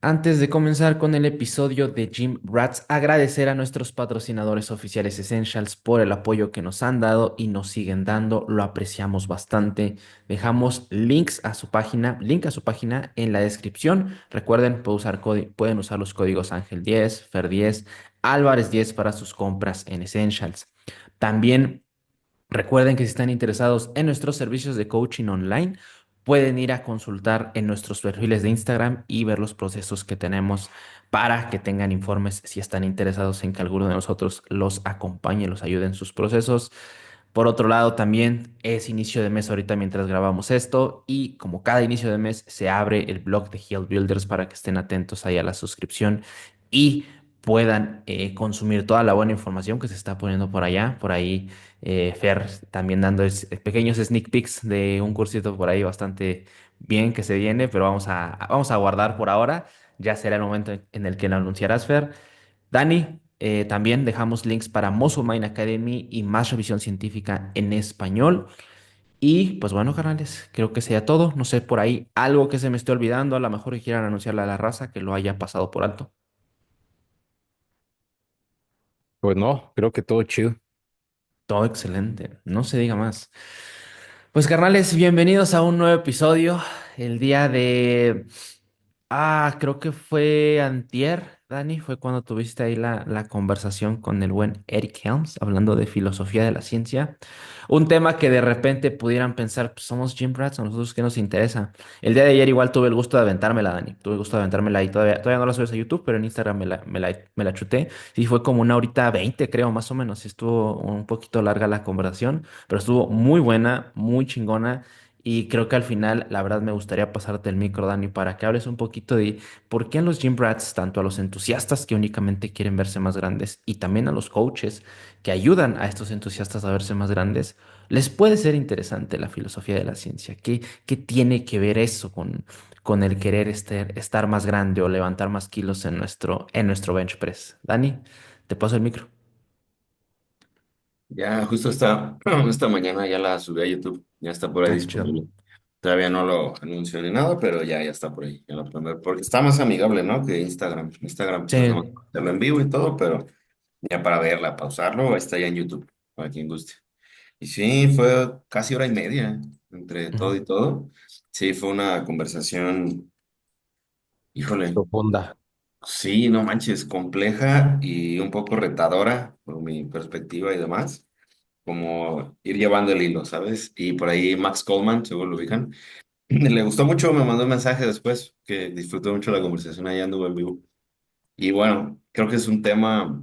Antes de comenzar con el episodio de Gym Rats, agradecer a nuestros patrocinadores oficiales Essentials por el apoyo que nos han dado y nos siguen dando, lo apreciamos bastante. Dejamos link a su página en la descripción. Recuerden, pueden usar los códigos Ángel 10, Fer 10, Álvarez 10 para sus compras en Essentials. También recuerden que si están interesados en nuestros servicios de coaching online, pueden ir a consultar en nuestros perfiles de Instagram y ver los procesos que tenemos para que tengan informes si están interesados en que alguno de nosotros los acompañe, los ayude en sus procesos. Por otro lado, también es inicio de mes ahorita mientras grabamos esto y como cada inicio de mes se abre el blog de Heal Builders para que estén atentos ahí a la suscripción y puedan consumir toda la buena información que se está poniendo por allá. Por ahí Fer también dando pequeños sneak peeks de un cursito por ahí bastante bien que se viene, pero vamos a guardar por ahora. Ya será el momento en el que lo anunciarás, Fer. Dani, también dejamos links para Muscle Mind Academy y más revisión científica en español. Y pues bueno, carnales, creo que sería todo. No sé, por ahí algo que se me esté olvidando, a lo mejor que quieran anunciarle a la raza que lo haya pasado por alto. Pues no, creo que todo chido. Todo excelente, no se diga más. Pues carnales, bienvenidos a un nuevo episodio. El día de creo que fue antier, Dani, fue cuando tuviste ahí la conversación con el buen Eric Helms, hablando de filosofía de la ciencia. Un tema que de repente pudieran pensar, pues somos gym rats, a nosotros qué nos interesa. El día de ayer igual tuve el gusto de aventármela, Dani. Tuve el gusto de aventármela y todavía no la subes a YouTube, pero en Instagram me la chuté. Sí, fue como una horita 20, creo, más o menos. Sí, estuvo un poquito larga la conversación, pero estuvo muy buena, muy chingona. Y creo que al final, la verdad, me gustaría pasarte el micro, Dani, para que hables un poquito de por qué a los gym rats, tanto a los entusiastas que únicamente quieren verse más grandes y también a los coaches que ayudan a estos entusiastas a verse más grandes, les puede ser interesante la filosofía de la ciencia. ¿Qué tiene que ver eso con el querer estar más grande o levantar más kilos en nuestro bench press? Dani, te paso el micro. Ya justo esta mañana ya la subí a YouTube, ya está por ahí Ah, qué chido. disponible. Todavía no lo anuncio ni nada, pero ya está por ahí. Ya lo pueden ver, porque está más amigable, ¿no? Que Instagram. Instagram pues es nomás Sí. hacerlo en vivo y todo, pero ya para verla, pausarlo, está ya en YouTube, para quien guste. Y sí, fue casi hora y media entre todo Ujú. y todo. Sí, fue una conversación, híjole, Profunda. sí, no manches, compleja y un poco retadora por mi perspectiva y demás como ir llevando el hilo, ¿sabes? Y por ahí Max Coleman, seguro lo ubican, le gustó mucho, me mandó un mensaje después, que disfrutó mucho la conversación allá anduvo en vivo. Y bueno, creo que es un tema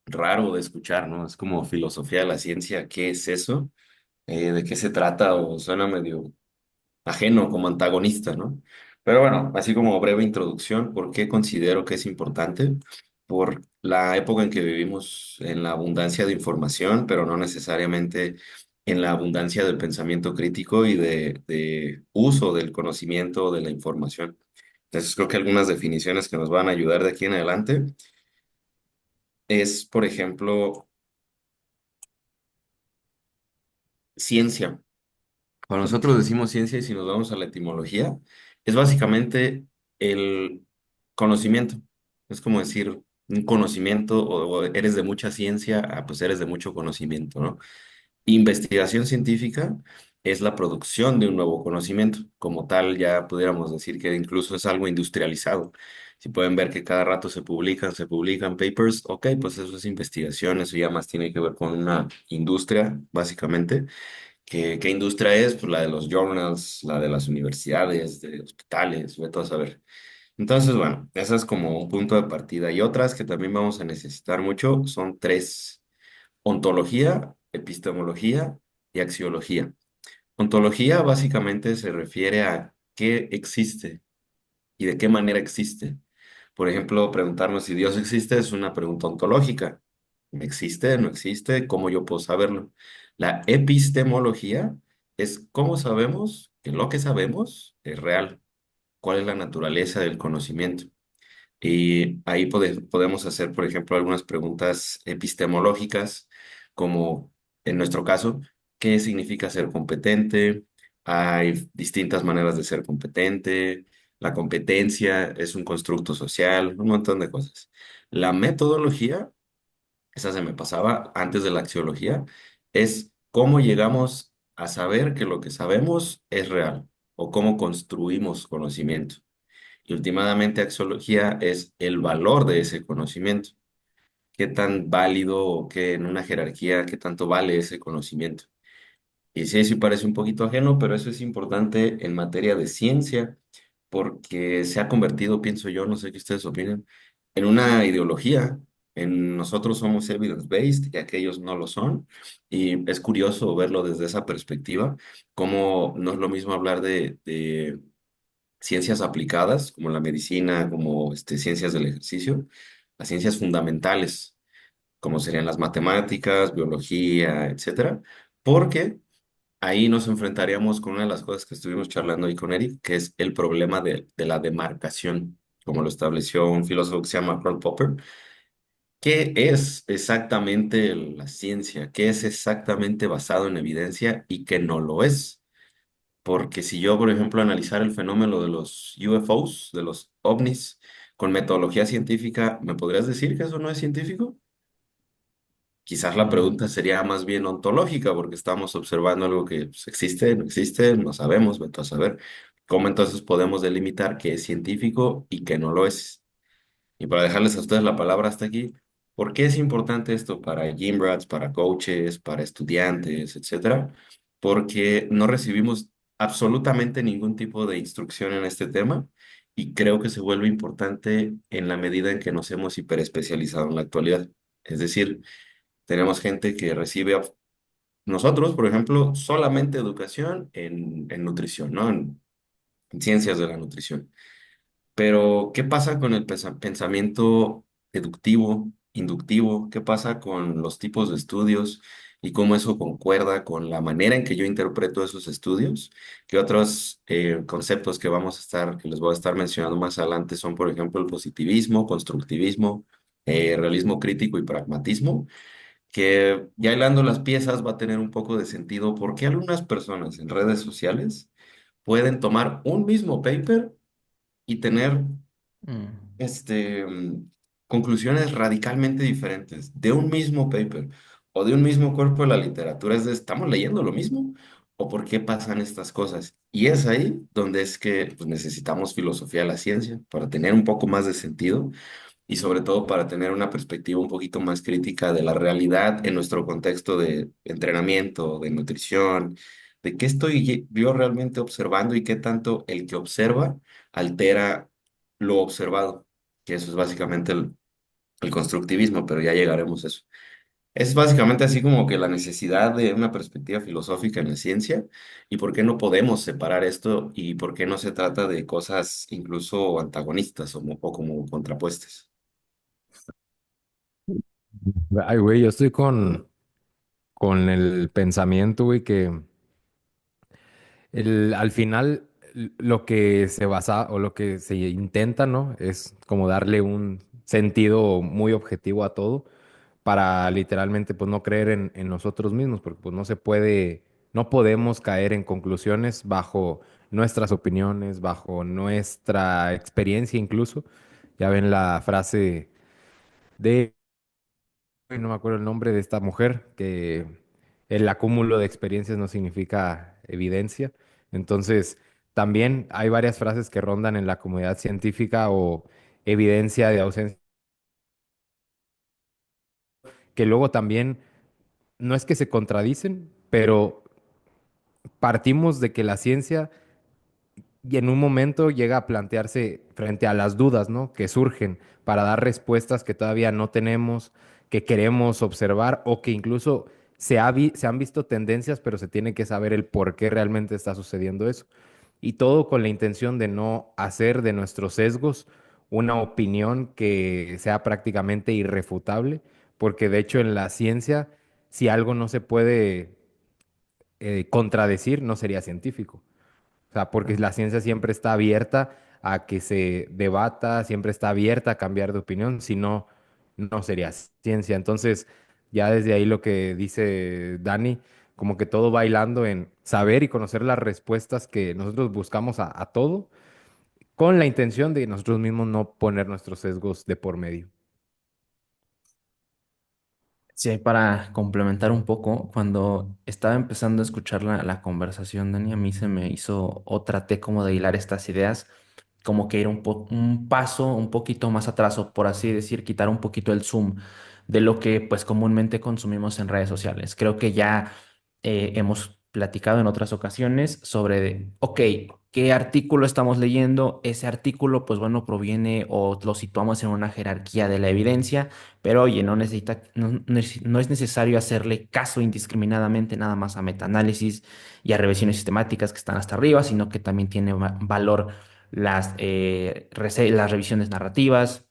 raro de escuchar, ¿no? Es como filosofía de la ciencia, ¿qué es eso? ¿De qué se trata? O suena medio ajeno, como antagonista, ¿no? Pero bueno, así como breve introducción, ¿por qué considero que es importante? Por la época en que vivimos, en la abundancia de información, pero no necesariamente en la abundancia del pensamiento crítico y de uso del conocimiento de la información. Entonces, creo que algunas definiciones que nos van a ayudar de aquí en adelante es, por ejemplo, ciencia. Cuando nosotros decimos ciencia y si nos vamos a la etimología, es básicamente el conocimiento. Es como decir un conocimiento o eres de mucha ciencia, pues eres de mucho conocimiento, ¿no? Investigación científica es la producción de un nuevo conocimiento. Como tal, ya pudiéramos decir que incluso es algo industrializado. Si pueden ver que cada rato se publican papers, ok, pues eso es investigación, eso ya más tiene que ver con una industria, básicamente. ¿Qué industria es? Pues la de los journals, la de las universidades, de hospitales, ve todo a saber. Entonces, bueno, esa es como un punto de partida. Y otras que también vamos a necesitar mucho son tres: ontología, epistemología y axiología. Ontología básicamente se refiere a qué existe y de qué manera existe. Por ejemplo, preguntarnos si Dios existe es una pregunta ontológica. ¿Existe? ¿No existe? ¿Cómo yo puedo saberlo? La epistemología es cómo sabemos que lo que sabemos es real. ¿Cuál es la naturaleza del conocimiento? Y ahí podemos hacer, por ejemplo, algunas preguntas epistemológicas, como en nuestro caso, ¿qué significa ser competente? Hay distintas maneras de ser competente. La competencia es un constructo social, un montón de cosas. La metodología, esa se me pasaba antes de la axiología, es cómo llegamos a saber que lo que sabemos es real o cómo construimos conocimiento. Y últimamente axiología es el valor de ese conocimiento. Qué tan válido o qué en una jerarquía, qué tanto vale ese conocimiento. Y sí, sí parece un poquito ajeno, pero eso es importante en materia de ciencia, porque se ha convertido, pienso yo, no sé qué ustedes opinan, en una ideología. En nosotros somos evidence-based y aquellos no lo son. Y es curioso verlo desde esa perspectiva, como no es lo mismo hablar de ciencias aplicadas, como la medicina, como ciencias del ejercicio, las ciencias fundamentales, como serían las matemáticas, biología, etcétera, porque ahí nos enfrentaríamos con una de las cosas que estuvimos charlando ahí con Eric, que es el problema de la demarcación, como lo estableció un filósofo que se llama Karl Popper. ¿Qué es exactamente la ciencia? ¿Qué es exactamente basado en evidencia y qué no lo es? Porque si yo, por ejemplo, analizar el fenómeno de los UFOs, de los ovnis, con metodología científica, ¿me podrías decir que eso no es científico? Quizás la Mm, pregunta sería más bien ontológica, porque estamos observando algo que pues, existe, no existe, no sabemos, vete a saber. ¿Cómo entonces podemos delimitar qué es científico y qué no lo es? Y para dejarles a ustedes la palabra hasta aquí, ¿por qué es importante esto para gym rats, para coaches, para estudiantes, etcétera? Porque no recibimos absolutamente ningún tipo de instrucción en este tema y creo que se vuelve importante en la medida en que nos hemos hiperespecializado en la actualidad. Es decir, tenemos gente que recibe, nosotros, por ejemplo, solamente educación en nutrición, ¿no? En ciencias de la nutrición. Pero, ¿qué pasa con el pensamiento deductivo, inductivo? ¿Qué pasa con los tipos de estudios y cómo eso concuerda con la manera en que yo interpreto esos estudios? ¿Qué otros conceptos que que les voy a estar mencionando más adelante son, por ejemplo, el positivismo, constructivismo, realismo crítico y pragmatismo? Que ya hilando las piezas va a tener un poco de sentido porque algunas personas en redes sociales pueden tomar un mismo paper y tener Mm. este, mm, conclusiones radicalmente diferentes de un mismo paper o de un mismo cuerpo de la literatura. Es de, ¿estamos leyendo lo mismo? ¿O por qué pasan estas cosas? Y es ahí donde es que pues, necesitamos filosofía de la ciencia para tener un poco más de sentido y sobre todo para tener una perspectiva un poquito más crítica de la realidad en nuestro contexto de entrenamiento, de nutrición, de qué estoy yo realmente observando y qué tanto el que observa altera lo observado, que eso es básicamente el constructivismo, pero ya llegaremos a eso. Es básicamente así como que la necesidad de una perspectiva filosófica en la ciencia y por qué no podemos separar esto y por qué no se trata de cosas incluso antagonistas o como contrapuestas. Ay, güey, yo estoy con el pensamiento, güey, que al final lo que se basa o lo que se intenta, ¿no? Es como darle un sentido muy objetivo a todo para literalmente pues no creer en nosotros mismos, porque pues no se puede, no podemos caer en conclusiones bajo nuestras opiniones, bajo nuestra experiencia incluso. Ya ven la frase de, ay, no me acuerdo el nombre de esta mujer, que el acúmulo de experiencias no significa evidencia. Entonces, también hay varias frases que rondan en la comunidad científica o evidencia de ausencia, que luego también no es que se contradicen, pero partimos de que la ciencia y en un momento llega a plantearse frente a las dudas, ¿no? Que surgen para dar respuestas que todavía no tenemos, que queremos observar o que incluso se han visto tendencias, pero se tiene que saber el por qué realmente está sucediendo eso. Y todo con la intención de no hacer de nuestros sesgos una opinión que sea prácticamente irrefutable, porque de hecho en la ciencia, si algo no se puede contradecir, no sería científico. O sea, porque la ciencia siempre está abierta a que se debata, siempre está abierta a cambiar de opinión, si no, no sería ciencia. Entonces, ya desde ahí lo que dice Dani, como que todo bailando en saber y conocer las respuestas que nosotros buscamos a todo, con la intención de nosotros mismos no poner nuestros sesgos de por medio. Sí, para complementar un poco, cuando estaba empezando a escuchar la conversación, Dani, a mí se me hizo o traté como de hilar estas ideas, como que ir un paso un poquito más atrás, o por así decir, quitar un poquito el zoom de lo que pues comúnmente consumimos en redes sociales. Creo que ya hemos platicado en otras ocasiones sobre, ok, ¿qué artículo estamos leyendo? Ese artículo, pues bueno, proviene o lo situamos en una jerarquía de la evidencia, pero oye, no es necesario hacerle caso indiscriminadamente nada más a metaanálisis y a revisiones sistemáticas que están hasta arriba, sino que también tiene valor las revisiones narrativas,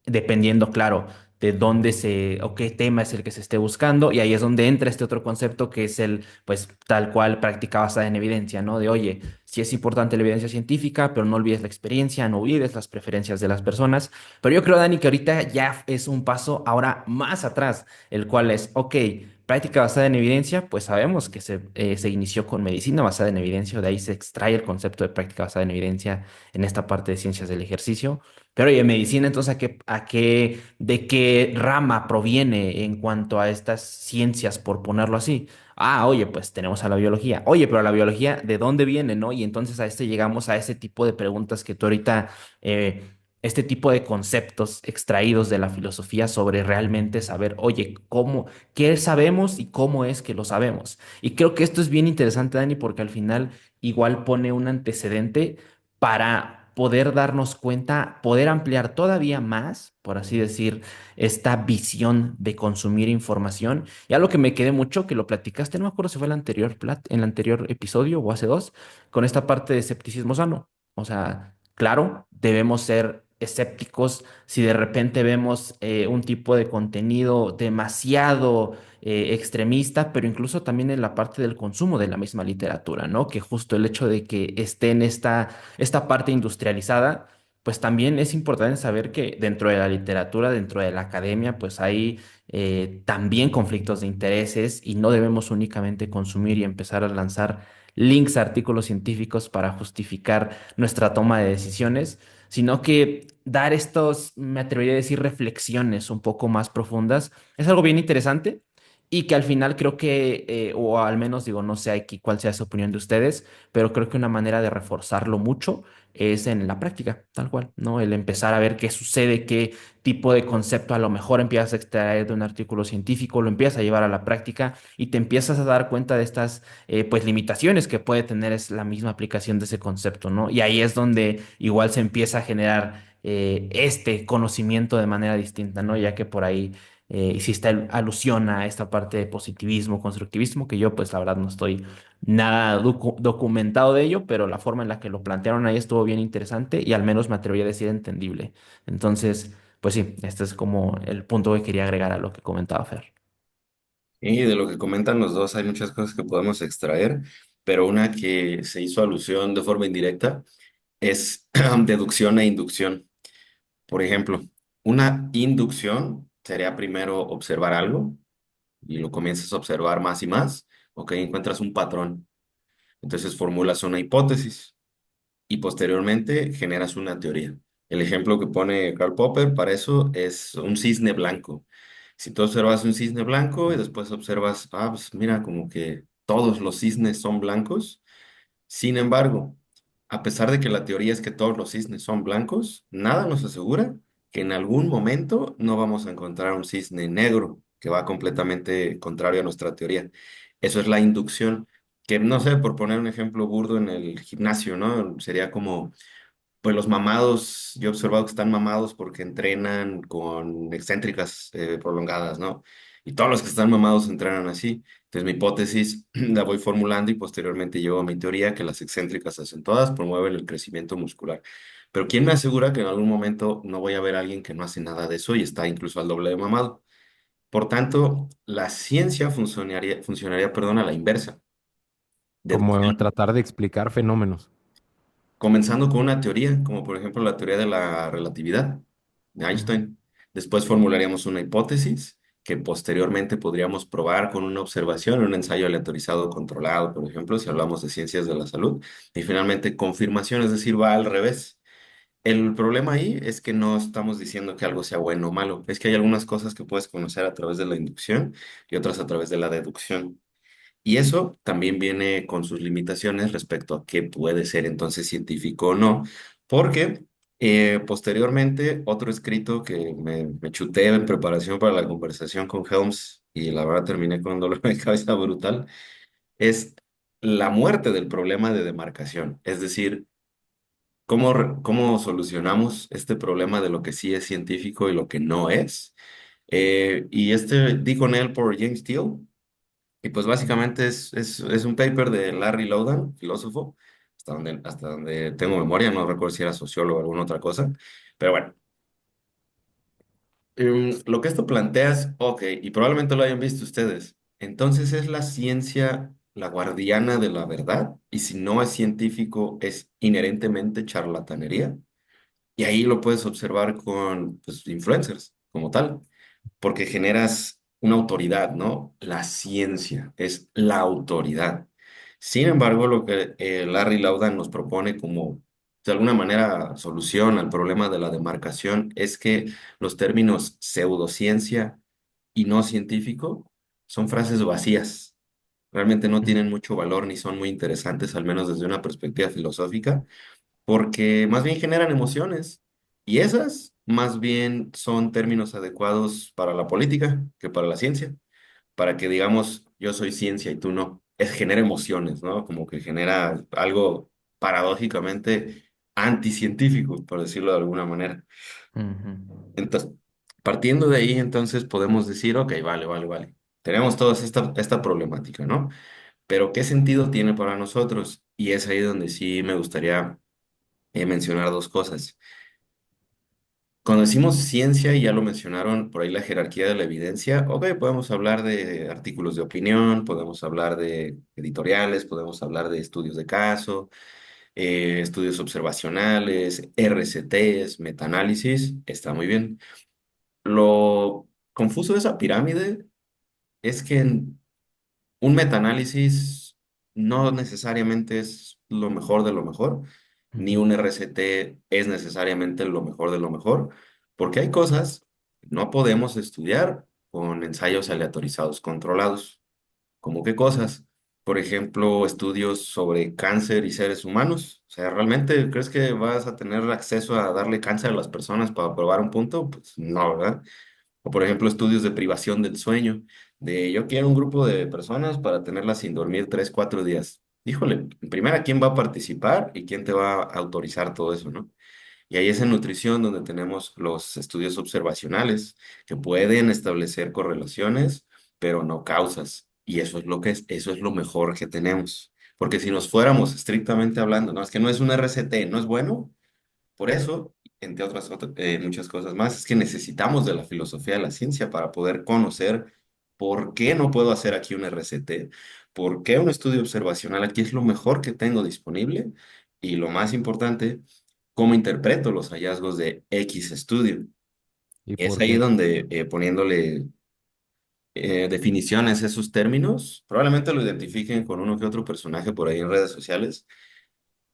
dependiendo, claro, de dónde o qué tema es el que se esté buscando, y ahí es donde entra este otro concepto que es el, pues, tal cual práctica basada en evidencia, ¿no? De, oye, sí es importante la evidencia científica, pero no olvides la experiencia, no olvides las preferencias de las personas. Pero yo creo, Dani, que ahorita ya es un paso ahora más atrás, el cual es, ok, práctica basada en evidencia, pues sabemos que se inició con medicina basada en evidencia, de ahí se extrae el concepto de práctica basada en evidencia en esta parte de ciencias del ejercicio. Pero oye, medicina, entonces, de qué rama proviene en cuanto a estas ciencias, por ponerlo así? Ah, oye, pues tenemos a la biología. Oye, pero la biología, ¿de dónde viene, no? Y entonces a este llegamos a ese tipo de preguntas que tú ahorita, este tipo de conceptos extraídos de la filosofía sobre realmente saber, oye, qué sabemos y cómo es que lo sabemos. Y creo que esto es bien interesante, Dani, porque al final igual pone un antecedente para poder darnos cuenta, poder ampliar todavía más, por así decir, esta visión de consumir información. Y algo que me quedé mucho, que lo platicaste, no me acuerdo si fue en el anterior episodio o hace dos, con esta parte de escepticismo sano. O sea, claro, debemos ser escépticos si de repente vemos un tipo de contenido demasiado extremista, pero incluso también en la parte del consumo de la misma literatura, ¿no? Que justo el hecho de que esté en esta parte industrializada, pues también es importante saber que dentro de la literatura, dentro de la academia, pues hay también conflictos de intereses y no debemos únicamente consumir y empezar a lanzar links a artículos científicos para justificar nuestra toma de decisiones, sino que dar me atrevería a decir, reflexiones un poco más profundas. Es algo bien interesante y que al final creo que, o al menos digo, no sé aquí cuál sea esa opinión de ustedes, pero creo que una manera de reforzarlo mucho es en la práctica, tal cual, ¿no? El empezar a ver qué sucede, qué tipo de concepto a lo mejor empiezas a extraer de un artículo científico, lo empiezas a llevar a la práctica y te empiezas a dar cuenta de estas, pues, limitaciones que puede tener es la misma aplicación de ese concepto, ¿no? Y ahí es donde igual se empieza a generar este conocimiento de manera distinta, ¿no? Ya que por ahí hiciste alusión a esta parte de positivismo, constructivismo, que yo pues la verdad no estoy nada documentado de ello, pero la forma en la que lo plantearon ahí estuvo bien interesante y al menos me atreví a decir entendible. Entonces, pues sí, este es como el punto que quería agregar a lo que comentaba Fer. Y de lo que comentan los dos hay muchas cosas que podemos extraer, pero una que se hizo alusión de forma indirecta es deducción e inducción. Por ejemplo, una inducción sería primero observar algo y lo comienzas a observar más y más, ok, encuentras un patrón. Entonces formulas una hipótesis y posteriormente generas una teoría. El ejemplo que pone Karl Popper para eso es un cisne blanco. Si tú observas un cisne blanco y después observas, pues mira, como que todos los cisnes son blancos. Sin embargo, a pesar de que la teoría es que todos los cisnes son blancos, nada nos asegura que en algún momento no vamos a encontrar un cisne negro que va completamente contrario a nuestra teoría. Eso es la inducción, que no sé, por poner un ejemplo burdo en el gimnasio, ¿no? Sería como pues los mamados, yo he observado que están mamados porque entrenan con excéntricas prolongadas, ¿no? Y todos los que están mamados entrenan así. Entonces mi hipótesis la voy formulando y posteriormente llevo a mi teoría que las excéntricas acentuadas promueven el crecimiento muscular. Pero ¿quién me asegura que en algún momento no voy a ver a alguien que no hace nada de eso y está incluso al doble de mamado? Por tanto, la ciencia funcionaría, perdón, a la inversa. Como Deducción. tratar de explicar fenómenos. Comenzando con una teoría, como por ejemplo la teoría de la relatividad de Ujú. Einstein. Después formularíamos una hipótesis que posteriormente podríamos probar con una observación, un ensayo aleatorizado controlado, por ejemplo, si hablamos de ciencias de la salud, y finalmente confirmación, es decir, va al revés. El problema ahí es que no estamos diciendo que algo sea bueno o malo, es que hay algunas cosas que puedes conocer a través de la inducción y otras a través de la deducción. Y eso también viene con sus limitaciones respecto a qué puede ser entonces científico o no, porque posteriormente otro escrito que me chuté en preparación para la conversación con Helms y la verdad terminé con un dolor de cabeza brutal, es la muerte del problema de demarcación, es decir, cómo solucionamos este problema de lo que sí es científico y lo que no es. Y este di con él por James Steele. Y pues básicamente es un paper de Larry Loudon, filósofo, hasta donde tengo memoria, no recuerdo si era sociólogo o alguna otra cosa, pero bueno, lo que esto plantea es, ok, y probablemente lo hayan visto ustedes, entonces es la ciencia la guardiana de la verdad, y si no es científico es inherentemente charlatanería, y ahí lo puedes observar con pues, influencers como tal porque generas una autoridad, ¿no? La ciencia es la autoridad. Sin embargo, lo que Larry Laudan nos propone como, de alguna manera, solución al problema de la demarcación es que los términos pseudociencia y no científico son frases vacías. Realmente no tienen mucho valor ni son muy interesantes, al menos desde una perspectiva filosófica porque más bien generan emociones y esas más bien son términos adecuados para la política que para la ciencia, para que digamos yo soy ciencia y tú no, es genera emociones, ¿no? Como que genera algo paradójicamente anticientífico, por decirlo de alguna manera. Ujú. Entonces, partiendo de ahí, entonces podemos decir, ok, vale, vale, vale. Tenemos toda esta problemática, ¿no? Pero ¿qué sentido tiene para nosotros? Y es ahí donde sí me gustaría mencionar dos cosas. Cuando decimos ciencia, y ya lo mencionaron por ahí la jerarquía de la evidencia, ok, podemos hablar de artículos de opinión, podemos hablar de editoriales, podemos hablar de estudios de caso, estudios observacionales, RCTs, metaanálisis, está muy bien. Lo confuso de esa pirámide es que un metaanálisis no necesariamente es lo mejor de lo mejor, ni Ujú. un RCT es necesariamente lo mejor de lo mejor, porque hay cosas que no podemos estudiar con ensayos aleatorizados controlados. ¿Cómo qué cosas? Por ejemplo, estudios sobre cáncer y seres humanos. O sea, ¿realmente crees que vas a tener acceso a darle cáncer a las personas para probar un punto? Pues no, ¿verdad? O por ejemplo, estudios de privación del sueño, de yo quiero un grupo de personas para tenerlas sin dormir 3, 4 días. Híjole, en primera, ¿quién va a participar y quién te va a autorizar todo eso, no? Y ahí es en nutrición donde tenemos los estudios observacionales que pueden establecer correlaciones, pero no causas. Y eso es lo que es, eso es lo mejor que tenemos. Porque si nos fuéramos estrictamente hablando, no, es que no es un RCT, no es bueno, por eso, entre otras muchas cosas más, es que necesitamos de la filosofía de la ciencia para poder conocer por qué no puedo hacer aquí un RCT, por qué un estudio observacional aquí es lo mejor que tengo disponible y lo más importante, cómo interpreto los hallazgos de X estudio. ¿Y Es por ahí qué? donde poniéndole definiciones a esos términos, probablemente lo identifiquen con uno que otro personaje por ahí en redes sociales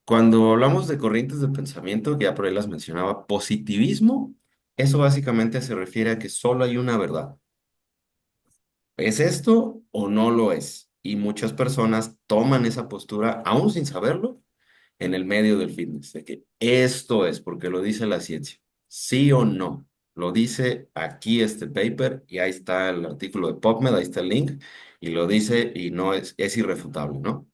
cuando hablamos de corrientes de pensamiento, que ya por ahí las mencionaba, positivismo, eso básicamente se refiere a que solo hay una verdad. ¿Es esto o no lo es? Y muchas personas toman esa postura, aún sin saberlo, en el medio del fitness, de que esto es porque lo dice la ciencia. Sí o no. Lo dice aquí este paper y ahí está el artículo de PubMed, ahí está el link, y lo dice y no es irrefutable, ¿no?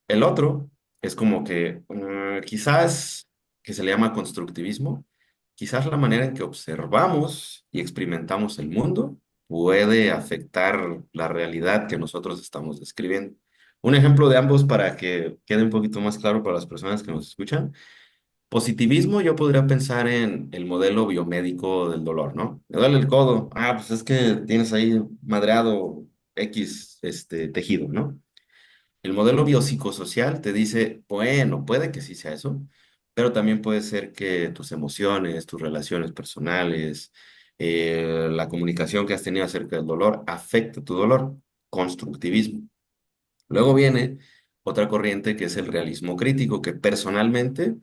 El otro es como que quizás, que se le llama constructivismo, quizás la manera en que observamos y experimentamos el mundo puede afectar la realidad que nosotros estamos describiendo. Un ejemplo de ambos para que quede un poquito más claro para las personas que nos escuchan. Positivismo, yo podría pensar en el modelo biomédico del dolor, ¿no? Me duele el codo. Ah, pues es que tienes ahí madreado X tejido, ¿no? El modelo biopsicosocial te dice, bueno, puede que sí sea eso, pero también puede ser que tus emociones, tus relaciones personales, la comunicación que has tenido acerca del dolor afecta tu dolor, constructivismo. Luego viene otra corriente que es el realismo crítico, que personalmente,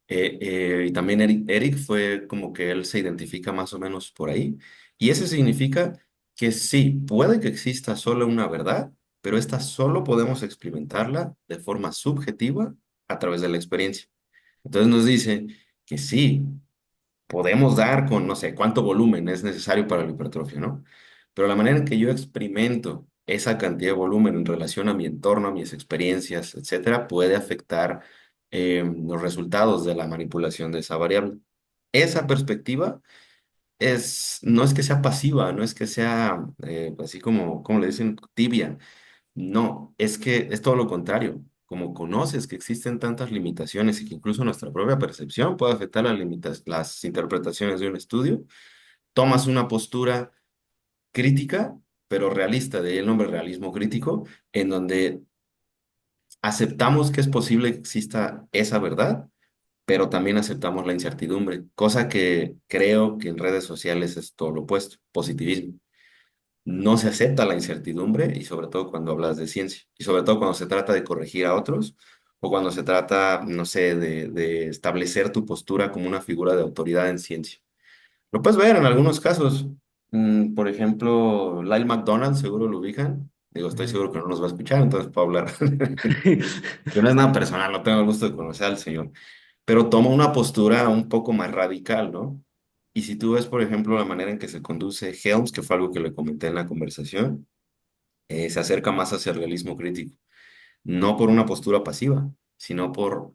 y también Eric fue como que él se identifica más o menos por ahí, y ese significa que sí, puede que exista solo una verdad, pero esta solo podemos experimentarla de forma subjetiva a través de la experiencia. Entonces nos dice que sí, podemos dar con no sé cuánto volumen es necesario para la hipertrofia, ¿no? Pero la manera en que yo experimento esa cantidad de volumen en relación a mi entorno, a mis experiencias, etcétera, puede afectar los resultados de la manipulación de esa variable. Esa perspectiva no es que sea pasiva, no es que sea así como le dicen, tibia. No, es que es todo lo contrario. Como conoces que existen tantas limitaciones y que incluso nuestra propia percepción puede afectar las interpretaciones de un estudio, tomas una postura crítica, pero realista, de ahí el nombre realismo crítico, en donde aceptamos que es posible que exista esa verdad, pero también aceptamos la incertidumbre, cosa que creo que en redes sociales es todo lo opuesto, positivismo. No se acepta la incertidumbre y sobre todo cuando hablas de ciencia y sobre todo cuando se trata de corregir a otros o cuando se trata, no sé, de establecer tu postura como una figura de autoridad en ciencia. Lo puedes ver en algunos casos. Por ejemplo, Lyle McDonald, seguro lo ubican. Digo, estoy Ujú. seguro que no nos va a escuchar, entonces puedo hablar. Que no es nada personal, no tengo el gusto de conocer al señor, pero toma una postura un poco más radical, ¿no? Y si tú ves, por ejemplo, la manera en que se conduce Helms, que fue algo que le comenté en la conversación, se acerca más hacia el realismo crítico, no por una postura pasiva, sino por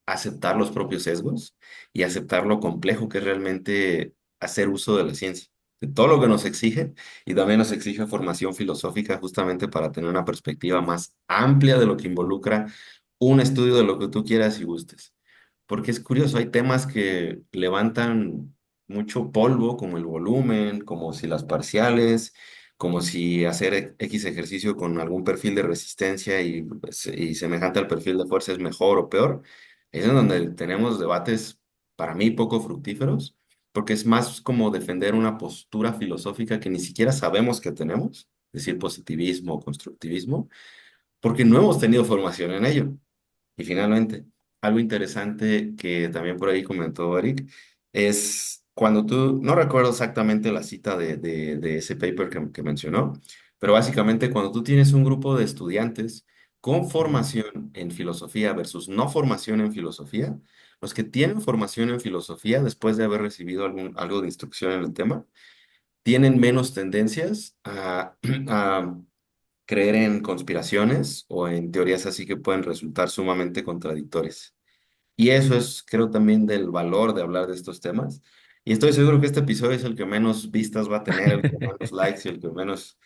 aceptar los propios sesgos y aceptar lo complejo que es realmente hacer uso de la ciencia, de todo lo que nos exige y también nos exige formación filosófica justamente para tener una perspectiva más amplia de lo que involucra un estudio de lo que tú quieras y gustes. Porque es curioso, hay temas que levantan mucho polvo, como el volumen, como si las parciales, como si hacer X ejercicio con algún perfil de resistencia y semejante al perfil de fuerza es mejor o peor. Es en donde tenemos debates, para mí, poco fructíferos, porque es más como defender una postura filosófica que ni siquiera sabemos que tenemos, es decir, positivismo o constructivismo, porque no hemos tenido formación en ello. Y finalmente, algo interesante que también por ahí comentó Eric, es cuando tú, no recuerdo exactamente la cita de ese paper que mencionó, pero básicamente cuando tú tienes un grupo de estudiantes con Ujú. formación en filosofía versus no formación en filosofía, los que tienen formación en filosofía después de haber recibido algo de instrucción en el tema, tienen menos tendencias a creer en conspiraciones o en teorías así que pueden resultar sumamente contradictorias. Y eso es, creo, también del valor de hablar de estos temas. Y estoy seguro que este episodio es el que menos vistas va a tener, el que menos likes y el que menos,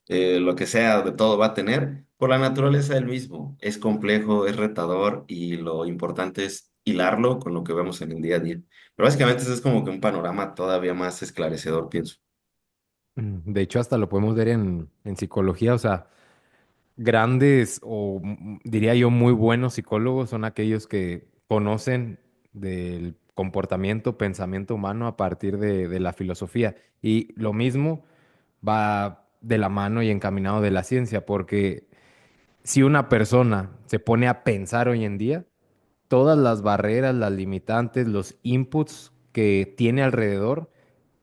lo que sea de todo va a tener, por la naturaleza del mismo. Es complejo, es retador y lo importante es hilarlo con lo que vemos en el día a día. Pero básicamente ese es como que un panorama todavía más esclarecedor, pienso. De hecho, hasta lo podemos ver en psicología, o sea, grandes o diría yo muy buenos psicólogos son aquellos que conocen del comportamiento, pensamiento humano a partir de la filosofía. Y lo mismo va de la mano y encaminado de la ciencia, porque si una persona se pone a pensar hoy en día, todas las barreras, las limitantes, los inputs que tiene alrededor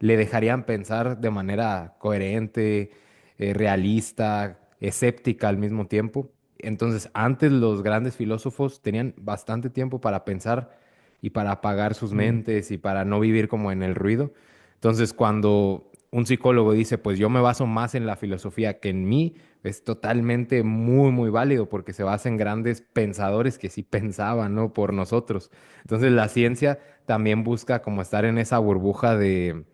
le dejarían pensar de manera coherente, realista, escéptica al mismo tiempo. Entonces, antes los grandes filósofos tenían bastante tiempo para pensar y para apagar sus Mm. mentes y para no vivir como en el ruido. Entonces, cuando un psicólogo dice, pues yo me baso más en la filosofía que en mí, es totalmente muy válido porque se basa en grandes pensadores que sí pensaban, ¿no? Por nosotros. Entonces la ciencia también busca como estar en esa burbuja de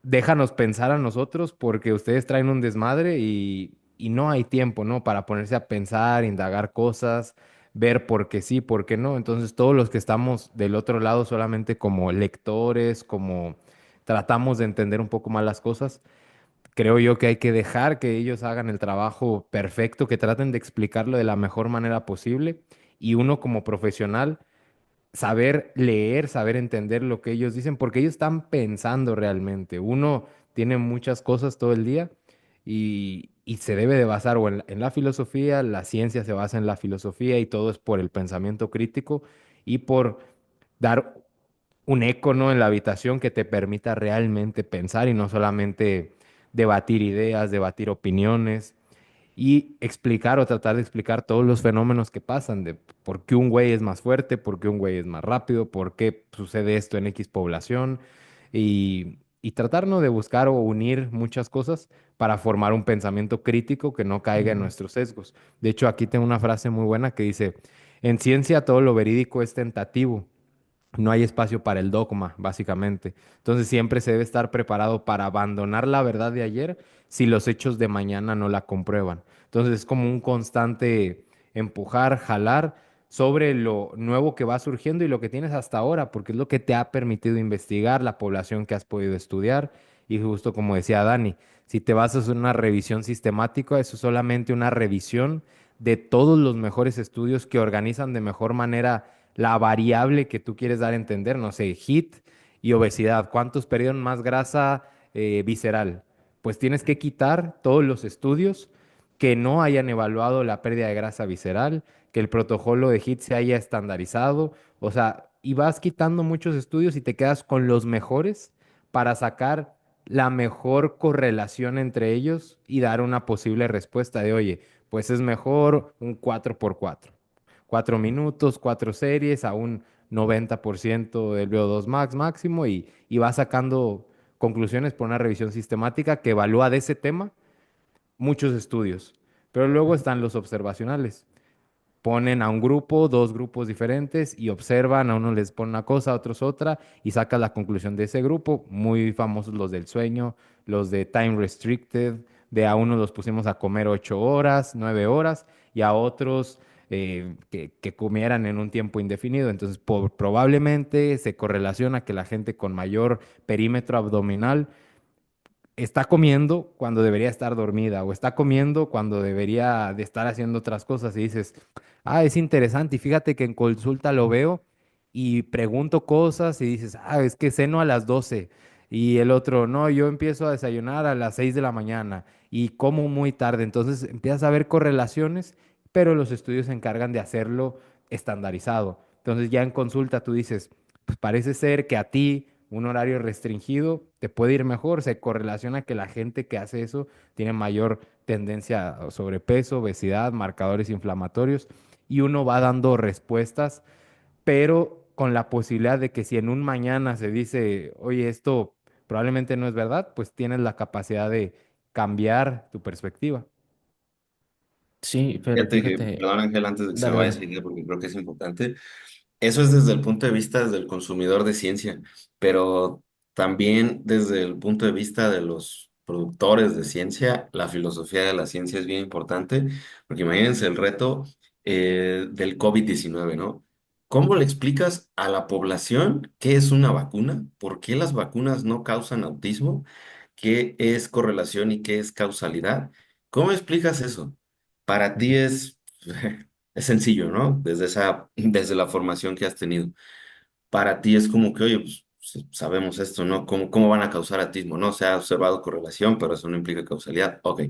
déjanos pensar a nosotros porque ustedes traen un desmadre y no hay tiempo, ¿no? Para ponerse a pensar, indagar cosas, ver por qué sí, por qué no. Entonces todos los que estamos del otro lado solamente como lectores, como tratamos de entender un poco más las cosas, creo yo que hay que dejar que ellos hagan el trabajo perfecto, que traten de explicarlo de la mejor manera posible y uno como profesional saber leer, saber entender lo que ellos dicen, porque ellos están pensando realmente. Uno tiene muchas cosas todo el día y se debe de basar o en la filosofía, la ciencia se basa en la filosofía y todo es por el pensamiento crítico y por dar un eco, ¿no? En la habitación que te permita realmente pensar y no solamente debatir ideas, debatir opiniones y explicar o tratar de explicar todos los fenómenos que pasan, de por qué un güey es más fuerte, por qué un güey es más rápido, por qué sucede esto en X población y tratar, ¿no? De buscar o unir muchas cosas para formar un pensamiento crítico que no caiga en nuestros sesgos. De hecho, aquí tengo una frase muy buena que dice, en ciencia todo lo verídico es tentativo, no hay espacio para el dogma, básicamente. Entonces siempre se debe estar preparado para abandonar la verdad de ayer si los hechos de mañana no la comprueban. Entonces es como un constante empujar, jalar sobre lo nuevo que va surgiendo y lo que tienes hasta ahora, porque es lo que te ha permitido investigar, la población que has podido estudiar. Y justo como decía Dani, si te basas en una revisión sistemática, eso es solamente una revisión de todos los mejores estudios que organizan de mejor manera la variable que tú quieres dar a entender, no sé, HIIT y obesidad, ¿cuántos perdieron más grasa visceral? Pues tienes que quitar todos los estudios que no hayan evaluado la pérdida de grasa visceral, que el protocolo de HIIT se haya estandarizado, o sea, y vas quitando muchos estudios y te quedas con los mejores para sacar la mejor correlación entre ellos y dar una posible respuesta de, oye, pues es mejor un 4x4. 4 minutos, 4 series a un 90% del VO2 max máximo y va sacando conclusiones por una revisión sistemática que evalúa de ese tema muchos estudios. Pero luego están los observacionales. Ponen a un grupo, dos grupos diferentes y observan, a unos les ponen una cosa, a otros otra y saca la conclusión de ese grupo. Muy famosos los del sueño, los de time restricted, de a unos los pusimos a comer 8 horas, 9 horas y a otros que comieran en un tiempo indefinido. Entonces, probablemente se correlaciona que la gente con mayor perímetro abdominal está comiendo cuando debería estar dormida o está comiendo cuando debería de estar haciendo otras cosas y dices, ah, es interesante y fíjate que en consulta lo veo y pregunto cosas y dices, ah, es que ceno a las 12 y el otro, no, yo empiezo a desayunar a las 6 de la mañana y como muy tarde, entonces empiezas a ver correlaciones, pero los estudios se encargan de hacerlo estandarizado. Entonces ya en consulta tú dices, pues parece ser que a ti un horario restringido te puede ir mejor. Se correlaciona que la gente que hace eso tiene mayor tendencia a sobrepeso, obesidad, marcadores inflamatorios y uno va dando respuestas, pero con la posibilidad de que si en un mañana se dice, oye, esto probablemente no es verdad, pues tienes la capacidad de cambiar tu perspectiva. Sí, pero Fíjate que, fíjate, perdón Ángel, antes de que se me dale, vaya esa dale. idea, porque creo que es importante. Eso es desde el punto de vista del consumidor de ciencia, pero también desde el punto de vista de los productores de ciencia, la filosofía de la ciencia es bien importante, porque imagínense el reto del COVID-19, ¿no? ¿Cómo le explicas a la población qué es una vacuna? ¿Por qué las vacunas no causan autismo? ¿Qué es correlación y qué es causalidad? ¿Cómo explicas eso? Para ti Ujú. es es sencillo, ¿no? Desde la formación que has tenido. Para ti es como que, oye, pues sabemos esto, ¿no? ¿Cómo van a causar autismo? No se ha observado correlación, pero eso no implica causalidad. Ok.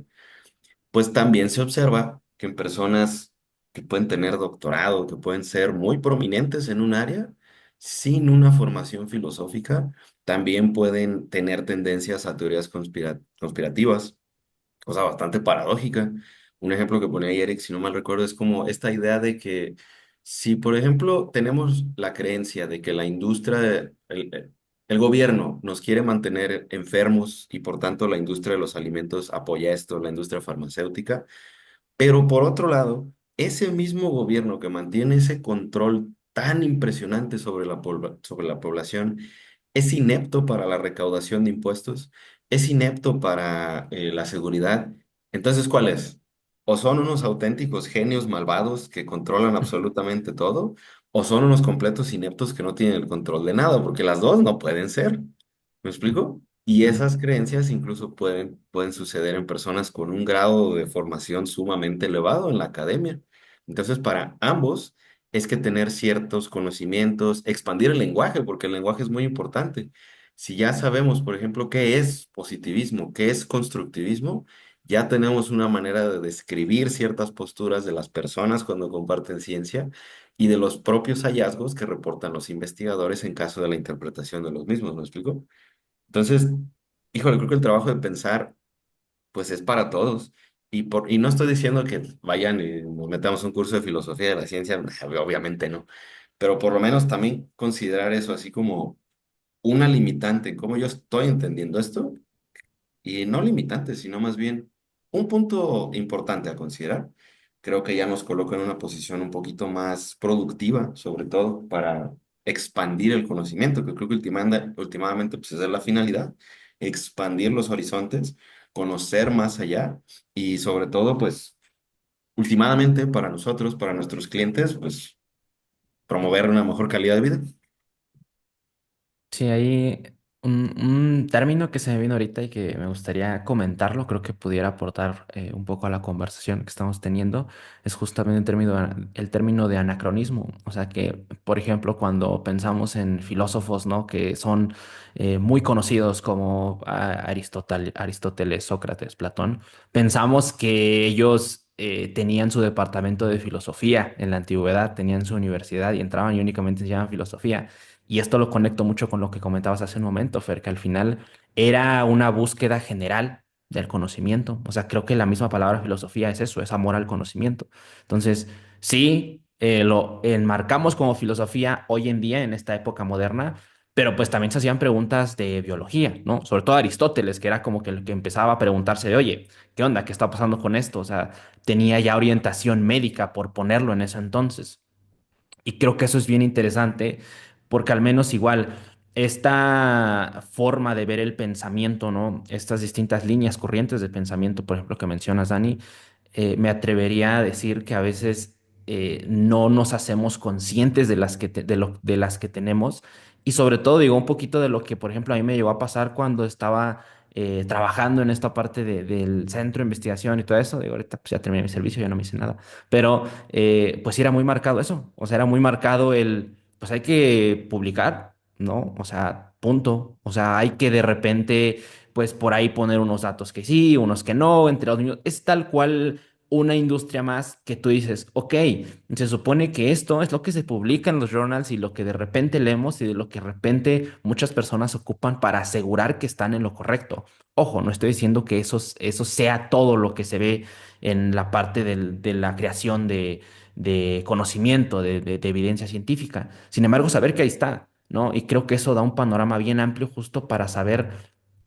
Pues también se observa que en personas que pueden tener doctorado, que pueden ser muy prominentes en un área, sin una formación filosófica, también pueden tener tendencias a teorías conspirativas, cosa bastante paradójica. Un ejemplo que ponía ahí Eric, si no mal recuerdo, es como esta idea de que si, por ejemplo, tenemos la creencia de que la industria, el gobierno nos quiere mantener enfermos y por tanto la industria de los alimentos apoya esto, la industria farmacéutica, pero por otro lado, ese mismo gobierno que mantiene ese control tan impresionante sobre sobre la población es inepto para la recaudación de impuestos, es inepto para la seguridad. Entonces, ¿cuál es? O son unos auténticos genios malvados que controlan absolutamente todo, o son unos completos ineptos que no tienen el control de nada, porque las dos no pueden ser. ¿Me explico? Y esas creencias incluso pueden suceder en personas con un grado de formación sumamente elevado en la academia. Entonces, para ambos es que tener ciertos conocimientos, expandir el lenguaje, porque el lenguaje es muy importante. Si ya sabemos, por ejemplo, qué es positivismo, qué es constructivismo, ya tenemos una manera de describir ciertas posturas de las personas cuando comparten ciencia y de los propios hallazgos que reportan los investigadores en caso de la interpretación de los mismos, ¿me explico? Entonces, híjole, creo que el trabajo de pensar pues es para todos. Y no estoy diciendo que vayan y nos metamos un curso de filosofía de la ciencia, obviamente no, pero por lo menos también considerar eso así como una limitante, como yo estoy entendiendo esto, y no limitante, sino más bien un punto importante a considerar. Creo que ya nos coloca en una posición un poquito más productiva, sobre todo para expandir el conocimiento, que creo que últimamente pues, esa es la finalidad, expandir los horizontes, conocer más allá y sobre todo, pues, últimamente para nosotros, para nuestros clientes, pues, promover una mejor calidad de vida. Sí, hay un término que se me vino ahorita y que me gustaría comentarlo, creo que pudiera aportar un poco a la conversación que estamos teniendo, es justamente el término de anacronismo. O sea que, por ejemplo, cuando pensamos en filósofos, ¿no? Que son muy conocidos como Aristóteles, Sócrates, Platón, pensamos que ellos tenían su departamento de filosofía en la antigüedad, tenían su universidad y entraban y únicamente enseñaban filosofía. Y esto lo conecto mucho con lo que comentabas hace un momento, Fer, que al final era una búsqueda general del conocimiento. O sea, creo que la misma palabra filosofía es eso, es amor al conocimiento. Entonces, sí, lo enmarcamos como filosofía hoy en día, en esta época moderna, pero pues también se hacían preguntas de biología, ¿no? Sobre todo Aristóteles, que era como que el que empezaba a preguntarse de, oye, ¿qué onda? ¿Qué está pasando con esto? O sea, tenía ya orientación médica, por ponerlo en ese entonces. Y creo que eso es bien interesante porque al menos igual esta forma de ver el pensamiento, ¿no? Estas distintas líneas corrientes de pensamiento, por ejemplo, que mencionas, Dani, me atrevería a decir que a veces no nos hacemos conscientes de de las que tenemos y sobre todo digo un poquito de lo que, por ejemplo, a mí me llegó a pasar cuando estaba trabajando en esta parte del centro de investigación y todo eso. Digo, ahorita pues ya terminé mi servicio, ya no me hice nada, pero pues sí era muy marcado eso, o sea, era muy marcado pues hay que publicar, ¿no? O sea, punto, o sea, hay que de repente, pues por ahí poner unos datos que sí, unos que no, entre los niños, es tal cual una industria más que tú dices, ok, se supone que esto es lo que se publica en los journals y lo que de repente leemos y de lo que de repente muchas personas ocupan para asegurar que están en lo correcto. Ojo, no estoy diciendo que eso sea todo lo que se ve en la parte de la creación de conocimiento, de evidencia científica. Sin embargo, saber que ahí está, ¿no? Y creo que eso da un panorama bien amplio justo para saber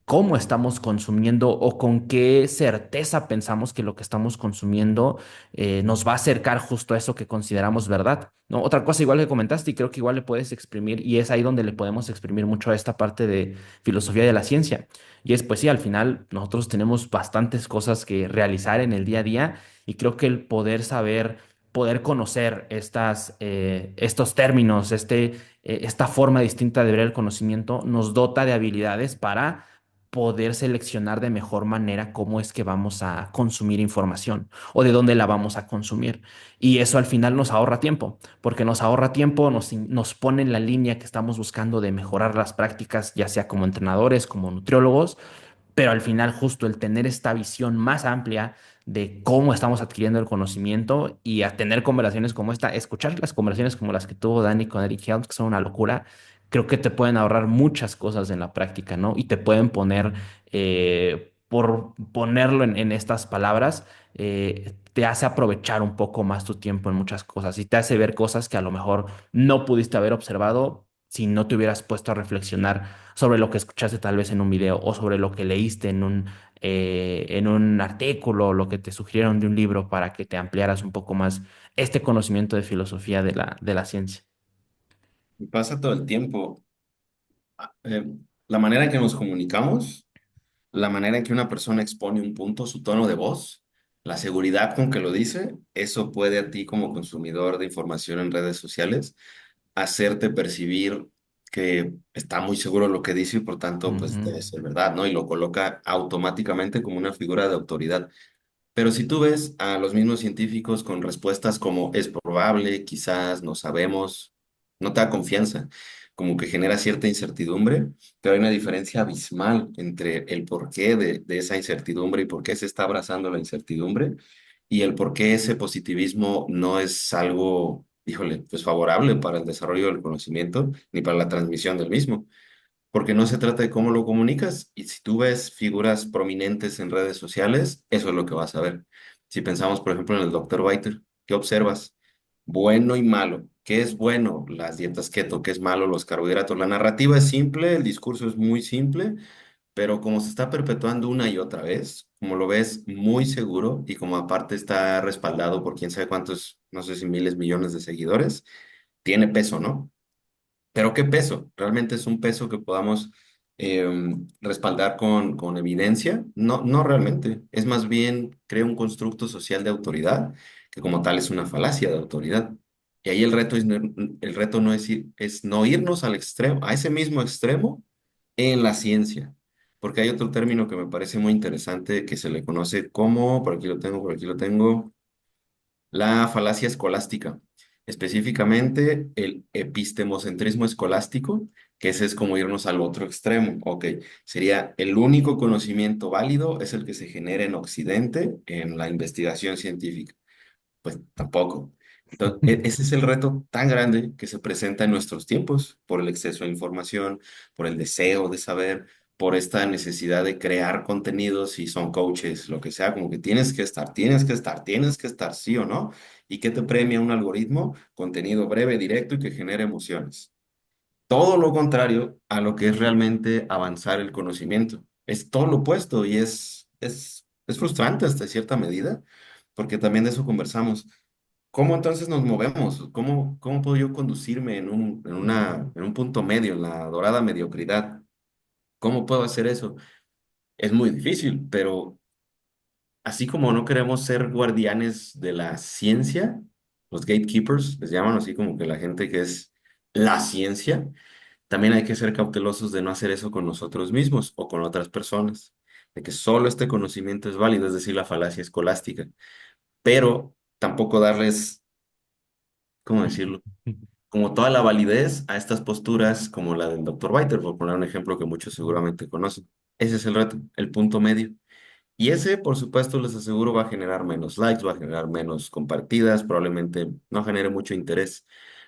cómo estamos consumiendo o con qué certeza pensamos que lo que estamos consumiendo nos va a acercar justo a eso que consideramos verdad, ¿no? Otra cosa igual que comentaste y creo que igual le puedes exprimir y es ahí donde le podemos exprimir mucho a esta parte de filosofía de la ciencia. Y es pues sí, al final nosotros tenemos bastantes cosas que realizar en el día a día y creo que el poder saber, poder conocer estos términos, esta forma distinta de ver el conocimiento nos dota de habilidades para poder seleccionar de mejor manera cómo es que vamos a consumir información o de dónde la vamos a consumir. Y eso al final nos ahorra tiempo, porque nos ahorra tiempo, nos pone en la línea que estamos buscando de mejorar las prácticas, ya sea como entrenadores, como nutriólogos, pero al final justo el tener esta visión más amplia de cómo estamos adquiriendo el conocimiento y a tener conversaciones como esta, escuchar las conversaciones como las que tuvo Dani con Eric Helms, que son una locura, creo que te pueden ahorrar muchas cosas en la práctica, ¿no? Y te pueden poner, por ponerlo en estas palabras, te hace aprovechar un poco más tu tiempo en muchas cosas y te hace ver cosas que a lo mejor no pudiste haber observado si no te hubieras puesto a reflexionar sobre lo que escuchaste tal vez en un video o sobre lo que leíste en un artículo o lo que te sugirieron de un libro para que te ampliaras un poco más este conocimiento de filosofía de de la ciencia. Y pasa todo el tiempo. Eh, la manera en que nos comunicamos, la manera en que una persona expone un punto, su tono de voz, la seguridad con que lo dice, eso puede a ti como consumidor de información en redes sociales hacerte percibir que está muy seguro de lo que dice y por tanto pues Ujú. debe ser verdad, ¿no? Y lo coloca automáticamente como una figura de autoridad. Pero si tú ves a los mismos científicos con respuestas como es probable, quizás, no sabemos, no te da confianza, como que genera cierta incertidumbre, pero hay una diferencia abismal entre el porqué de esa incertidumbre y por qué se está abrazando la incertidumbre y el por qué ese positivismo no es algo, híjole, pues favorable para el desarrollo del conocimiento ni para la transmisión del mismo, porque no se trata de cómo lo comunicas, y si tú ves figuras prominentes en redes sociales, eso es lo que vas a ver. Si pensamos, por ejemplo, en el doctor Whiter, ¿qué observas? Bueno y malo. ¿Qué es bueno? Las dietas keto. ¿Qué es malo? Los carbohidratos. La narrativa es simple, el discurso es muy simple, pero como se está perpetuando una y otra vez, como lo ves muy seguro y como aparte está respaldado por quién sabe cuántos, no sé si miles, millones de seguidores, tiene peso, ¿no? Pero ¿qué peso? ¿Realmente es un peso que podamos respaldar con evidencia? No, no realmente. Es más bien, crea un constructo social de autoridad, que como tal es una falacia de autoridad. Y ahí el reto no es es no irnos al extremo, a ese mismo extremo en la ciencia. Porque hay otro término que me parece muy interesante que se le conoce como, por aquí lo tengo, por aquí lo tengo, la falacia escolástica, específicamente el epistemocentrismo escolástico, que ese es como irnos al otro extremo. Ok, sería el único conocimiento válido es el que se genera en Occidente en la investigación científica. Pues tampoco. Entonces, ese es el reto tan grande que se presenta en nuestros tiempos por el exceso de información, por el deseo de saber, por esta necesidad de crear contenidos, si son coaches, lo que sea, como que tienes que estar, tienes que estar, tienes que estar, sí o no. ¿Y qué te premia un algoritmo? Contenido breve, directo y que genere emociones. Todo lo contrario a lo que es realmente avanzar el conocimiento. Es todo lo opuesto y es frustrante hasta cierta medida, porque también de eso conversamos. ¿Cómo entonces nos movemos? ¿Cómo puedo yo conducirme en un punto medio, en la dorada mediocridad? ¿Cómo puedo hacer eso? Es muy difícil, pero así como no queremos ser guardianes de la ciencia, los gatekeepers, les llaman así como que la gente que es la ciencia, también hay que ser cautelosos de no hacer eso con nosotros mismos o con otras personas, de que solo este conocimiento es válido, es decir, la falacia escolástica, pero tampoco darles, ¿cómo decirlo? Como toda la validez a estas posturas como la del doctor Whiter, por poner un ejemplo que muchos seguramente conocen. Ese es el reto, el punto medio. Y ese, por supuesto, les aseguro, va a generar menos likes, va a generar menos compartidas, probablemente no genere mucho interés,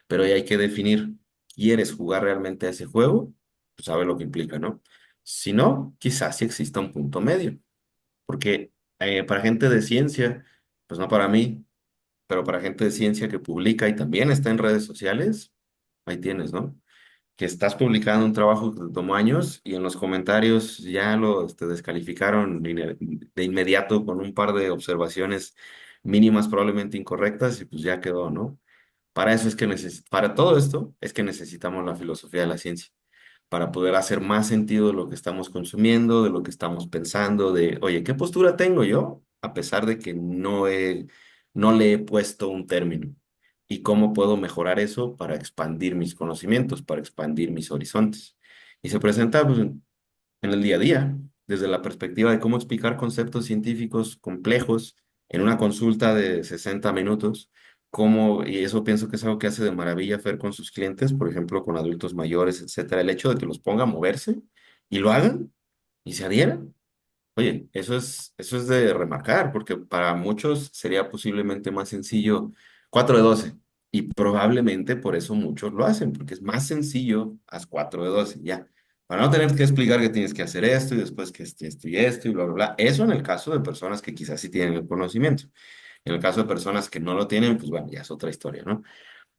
pero ahí hay que definir, ¿quieres jugar realmente a ese juego? Pues sabe lo que implica, ¿no? Si no, quizás sí exista un punto medio, porque para gente de ciencia, pues no para mí, pero para gente de ciencia que publica y también está en redes sociales, ahí tienes, ¿no? Que estás publicando un trabajo que te tomó años y en los comentarios ya lo descalificaron de inmediato con un par de observaciones mínimas probablemente incorrectas y pues ya quedó, ¿no? Para eso es que para todo esto es que necesitamos la filosofía de la ciencia, para poder hacer más sentido de lo que estamos consumiendo, de lo que estamos pensando, de, oye, ¿qué postura tengo yo? A pesar de que no le he puesto un término. ¿Y cómo puedo mejorar eso para expandir mis conocimientos, para expandir mis horizontes? Y se presenta pues, en el día a día, desde la perspectiva de cómo explicar conceptos científicos complejos en una consulta de 60 minutos, y eso pienso que es algo que hace de maravilla Fer con sus clientes, por ejemplo, con adultos mayores, etcétera, el hecho de que los ponga a moverse y lo hagan y se adhieran. Oye, eso es de remarcar, porque para muchos sería posiblemente más sencillo 4 de 12 y probablemente por eso muchos lo hacen, porque es más sencillo, haz 4 de 12 ya, para no tener que explicar que tienes que hacer esto y después que esto y esto y bla, bla, bla. Eso en el caso de personas que quizás sí tienen el conocimiento. En el caso de personas que no lo tienen, pues bueno, ya es otra historia, ¿no?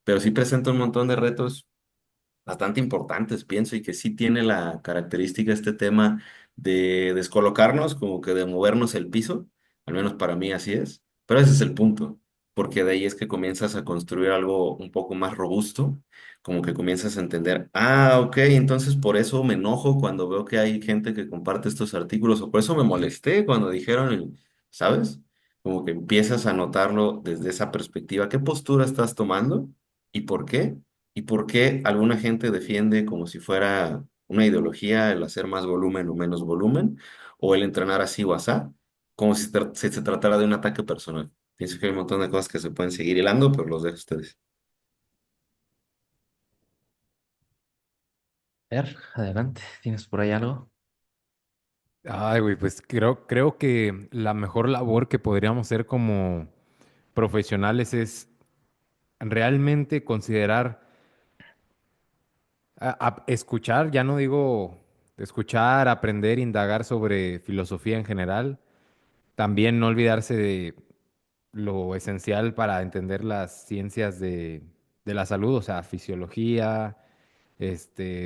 Pero sí presenta un montón de retos bastante importantes, pienso, y que sí tiene la característica este tema de descolocarnos, como que de movernos el piso, al menos para mí así es, pero ese es el punto, porque de ahí es que comienzas a construir algo un poco más robusto, como que comienzas a entender, ah, ok, entonces por eso me enojo cuando veo que hay gente que comparte estos artículos, o por eso me molesté cuando dijeron, ¿sabes? Como que empiezas a notarlo desde esa perspectiva, ¿qué postura estás tomando y por qué? ¿Y por qué alguna gente defiende como si fuera una ideología el hacer más volumen o menos volumen, o el entrenar así o asá? como si se tratara de un ataque personal. Pienso que hay un montón de cosas que se pueden seguir hilando, pero los dejo a ustedes. Ver, adelante, ¿tienes por ahí algo? Ay, güey, pues creo que la mejor labor que podríamos hacer como profesionales es realmente considerar escuchar, ya no digo escuchar, aprender, indagar sobre filosofía en general, también no olvidarse de lo esencial para entender las ciencias de la salud, o sea, fisiología,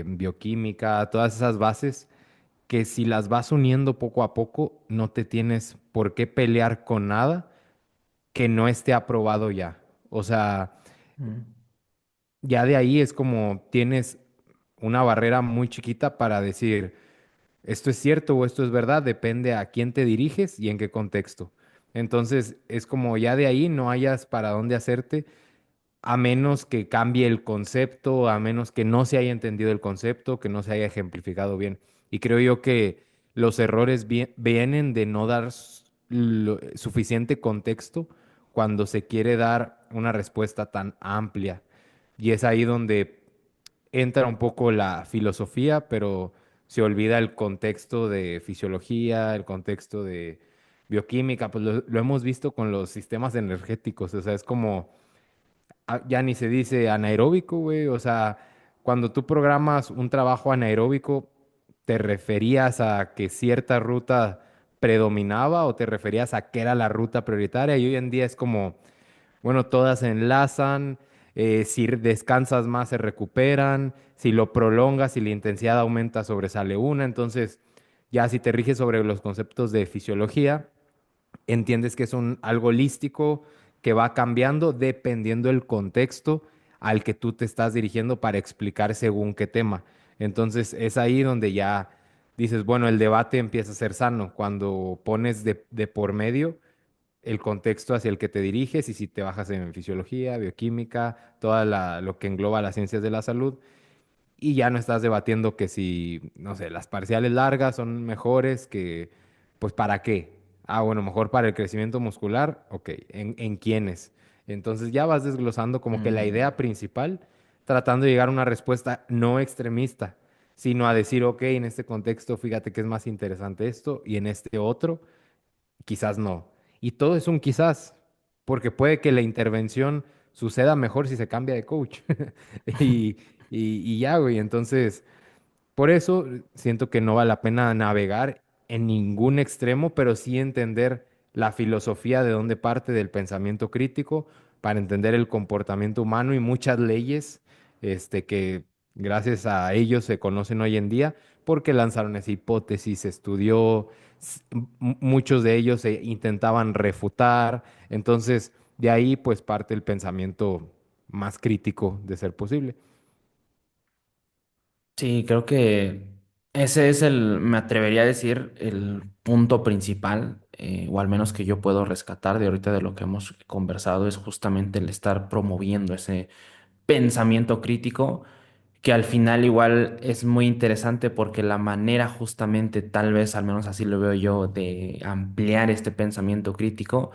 bioquímica, todas esas bases que si las vas uniendo poco a poco, no te tienes por qué pelear con nada que no esté aprobado ya. O sea, Mm, ya de ahí es como tienes una barrera muy chiquita para decir, esto es cierto o esto es verdad, depende a quién te diriges y en qué contexto. Entonces, es como ya de ahí no hayas para dónde hacerte a menos que cambie el concepto, a menos que no se haya entendido el concepto, que no se haya ejemplificado bien. Y creo yo que los errores vienen de no dar suficiente contexto cuando se quiere dar una respuesta tan amplia. Y es ahí donde entra un poco la filosofía, pero se olvida el contexto de fisiología, el contexto de bioquímica, pues lo hemos visto con los sistemas energéticos, o sea, es como ya ni se dice anaeróbico, güey. O sea, cuando tú programas un trabajo anaeróbico, ¿te referías a que cierta ruta predominaba o te referías a que era la ruta prioritaria? Y hoy en día es como, bueno, todas se enlazan, si descansas más se recuperan, si lo prolongas y la intensidad aumenta, sobresale una. Entonces, ya si te riges sobre los conceptos de fisiología, entiendes que es algo holístico que va cambiando dependiendo del contexto al que tú te estás dirigiendo para explicar según qué tema. Entonces es ahí donde ya dices, bueno, el debate empieza a ser sano cuando pones de por medio el contexto hacia el que te diriges y si te bajas en fisiología, bioquímica, lo que engloba las ciencias de la salud y ya no estás debatiendo que si, no sé, las parciales largas son mejores que, pues, ¿para qué? Ah, bueno, mejor para el crecimiento muscular, ok, ¿en quiénes? Entonces ya vas desglosando como que la mm, idea principal, tratando de llegar a una respuesta no extremista, sino a decir, ok, en este contexto, fíjate que es más interesante esto y en este otro, quizás no. Y todo es un quizás, porque puede que la intervención suceda mejor si se cambia de coach. Y, y ya, güey, entonces, por eso siento que no vale la pena navegar en ningún extremo, pero sí entender la filosofía de dónde parte del pensamiento crítico para entender el comportamiento humano y muchas leyes, que gracias a ellos se conocen hoy en día, porque lanzaron esa hipótesis, se estudió, muchos de ellos se intentaban refutar, entonces de ahí pues parte el pensamiento más crítico de ser posible. sí, creo que ese es me atrevería a decir, el punto principal, o al menos que yo puedo rescatar de ahorita de lo que hemos conversado, es justamente el estar promoviendo ese pensamiento crítico, que al final igual es muy interesante porque la manera justamente, tal vez, al menos así lo veo yo, de ampliar este pensamiento crítico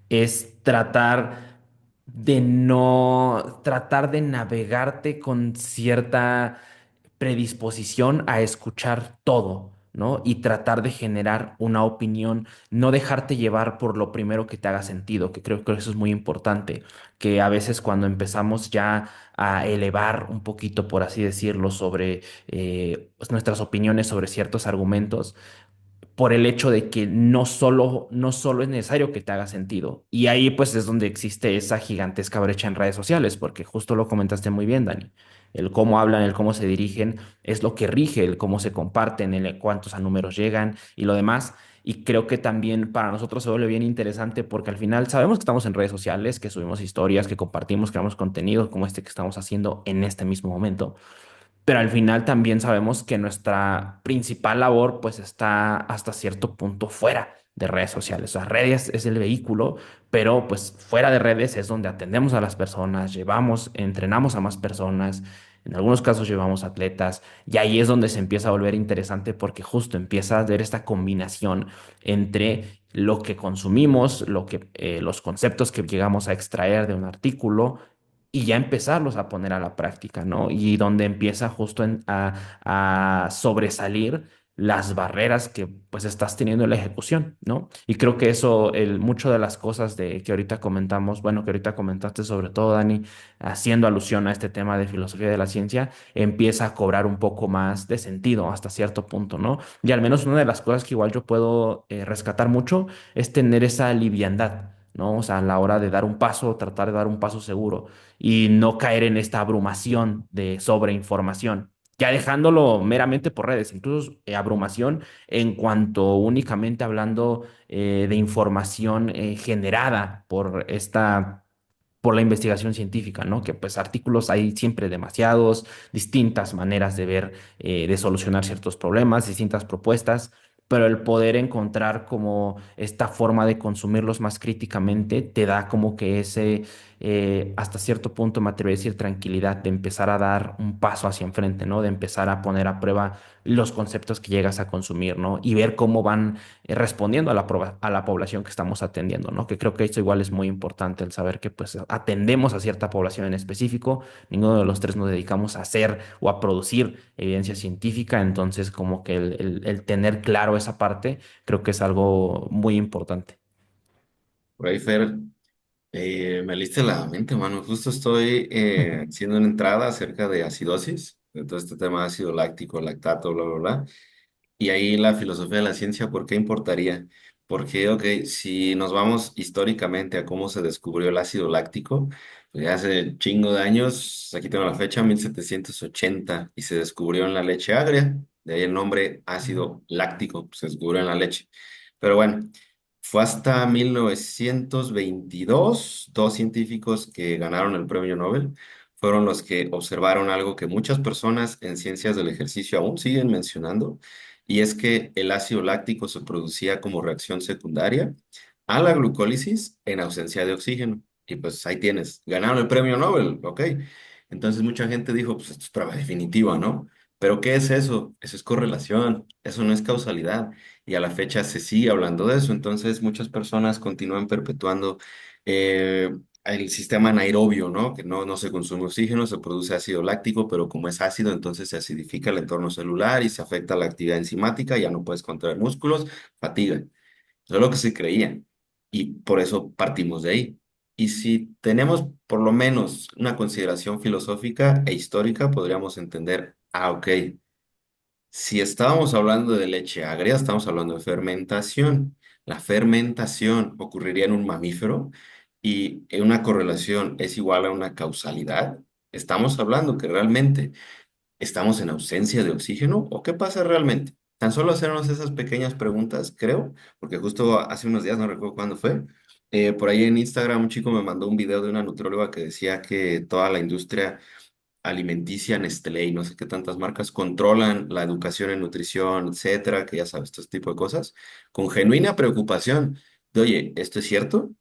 es tratar de navegarte con cierta predisposición a escuchar todo, ¿no? Y tratar de generar una opinión, no dejarte llevar por lo primero que te haga sentido, que creo que eso es muy importante, que a veces cuando empezamos ya a elevar un poquito, por así decirlo, sobre pues, nuestras opiniones sobre ciertos argumentos, por el hecho de que no solo es necesario que te haga sentido. Y ahí pues es donde existe esa gigantesca brecha en redes sociales, porque justo lo comentaste muy bien, Dani. El cómo hablan, el cómo se dirigen, es lo que rige el cómo se comparten, el cuántos a números llegan y lo demás. Y creo que también para nosotros se vuelve bien interesante porque al final sabemos que estamos en redes sociales, que subimos historias, que compartimos, creamos contenido como este que estamos haciendo en este mismo momento, pero al final también sabemos que nuestra principal labor pues está hasta cierto punto fuera de redes sociales. O sea, redes es el vehículo, pero pues fuera de redes es donde atendemos a las personas, llevamos, entrenamos a más personas. en algunos casos llevamos atletas, y ahí es donde se empieza a volver interesante porque justo empieza a ver esta combinación entre lo que consumimos, los conceptos que llegamos a extraer de un artículo y ya empezarlos a poner a la práctica, ¿no? Y donde empieza justo a sobresalir las barreras que pues estás teniendo en la ejecución, ¿no? Y creo que eso, mucho de las cosas que ahorita comentamos, bueno, que ahorita comentaste sobre todo, Dani, haciendo alusión a este tema de filosofía de la ciencia, empieza a cobrar un poco más de sentido hasta cierto punto, ¿no? Y al menos una de las cosas que igual yo puedo rescatar mucho es tener esa liviandad, ¿no? O sea, a la hora de dar un paso, tratar de dar un paso seguro y no caer en esta abrumación de sobreinformación. Ya dejándolo meramente por redes, incluso abrumación en cuanto únicamente hablando de información generada por la investigación científica, ¿no? Que pues artículos hay siempre demasiados, distintas maneras de ver, de solucionar ciertos problemas, distintas propuestas, pero el poder encontrar como esta forma de consumirlos más críticamente te da como que hasta cierto punto me atrevo a decir, tranquilidad de empezar a dar un paso hacia enfrente, ¿no? De empezar a poner a prueba los conceptos que llegas a consumir, ¿no? Y ver cómo van respondiendo a a la población que estamos atendiendo, ¿no? Que creo que esto igual es muy importante, el saber que pues atendemos a cierta población en específico, ninguno de los tres nos dedicamos a hacer o a producir evidencia científica, entonces como que el tener claro esa parte creo que es algo muy importante. Por ahí, Fer, me leíste la mente, mano. Justo estoy haciendo una entrada acerca de acidosis, de todo este tema de ácido láctico, lactato, bla, bla, bla. Y ahí la filosofía de la ciencia, ¿por qué importaría? Porque, ok, si nos vamos históricamente a cómo se descubrió el ácido láctico, pues ya hace chingo de años, aquí tengo la fecha, 1780, y se descubrió en la leche agria, de ahí el nombre ácido láctico, pues, se descubrió en la leche. Pero bueno, fue hasta 1922, dos científicos que ganaron el premio Nobel fueron los que observaron algo que muchas personas en ciencias del ejercicio aún siguen mencionando, y es que el ácido láctico se producía como reacción secundaria a la glucólisis en ausencia de oxígeno. Y pues ahí tienes, ganaron el premio Nobel, ok. Entonces mucha gente dijo, pues esto es prueba definitiva, ¿no? Pero ¿qué es eso? Eso es correlación, eso no es causalidad. Y a la fecha se sigue hablando de eso. Entonces muchas personas continúan perpetuando el sistema anaerobio, ¿no? Que no se consume oxígeno, se produce ácido láctico, pero como es ácido, entonces se acidifica el entorno celular y se afecta la actividad enzimática, ya no puedes contraer músculos, fatiga. Eso es lo que se creía. Y por eso partimos de ahí. Y si tenemos por lo menos una consideración filosófica e histórica, podríamos entender, ok, si estábamos hablando de leche agria, estamos hablando de fermentación. La fermentación ocurriría en un mamífero y una correlación es igual a una causalidad. Estamos hablando que realmente estamos en ausencia de oxígeno o qué pasa realmente. Tan solo hacernos esas pequeñas preguntas, creo, porque justo hace unos días, no recuerdo cuándo fue, por ahí en Instagram un chico me mandó un video de una nutrióloga que decía que toda la industria alimenticia, Nestlé y no sé qué tantas marcas controlan la educación en nutrición, etcétera, que ya sabes, este tipo de cosas, con genuina preocupación de, oye, ¿esto es cierto?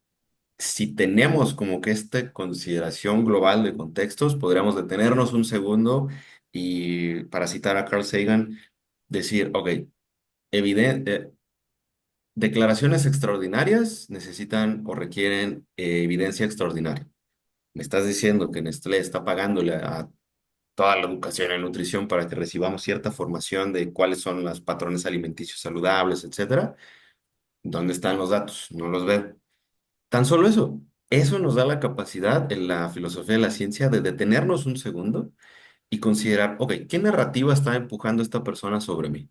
Si tenemos como que esta consideración global de contextos, podríamos detenernos un segundo y, para citar a Carl Sagan, decir, ok, evidente, declaraciones extraordinarias necesitan o requieren evidencia extraordinaria. Me estás diciendo que Nestlé está pagándole a toda la educación en nutrición para que recibamos cierta formación de cuáles son los patrones alimenticios saludables, etcétera. ¿Dónde están los datos? No los veo. Tan solo eso nos da la capacidad en la filosofía de la ciencia de detenernos un segundo y considerar, ok, ¿qué narrativa está empujando esta persona sobre mí?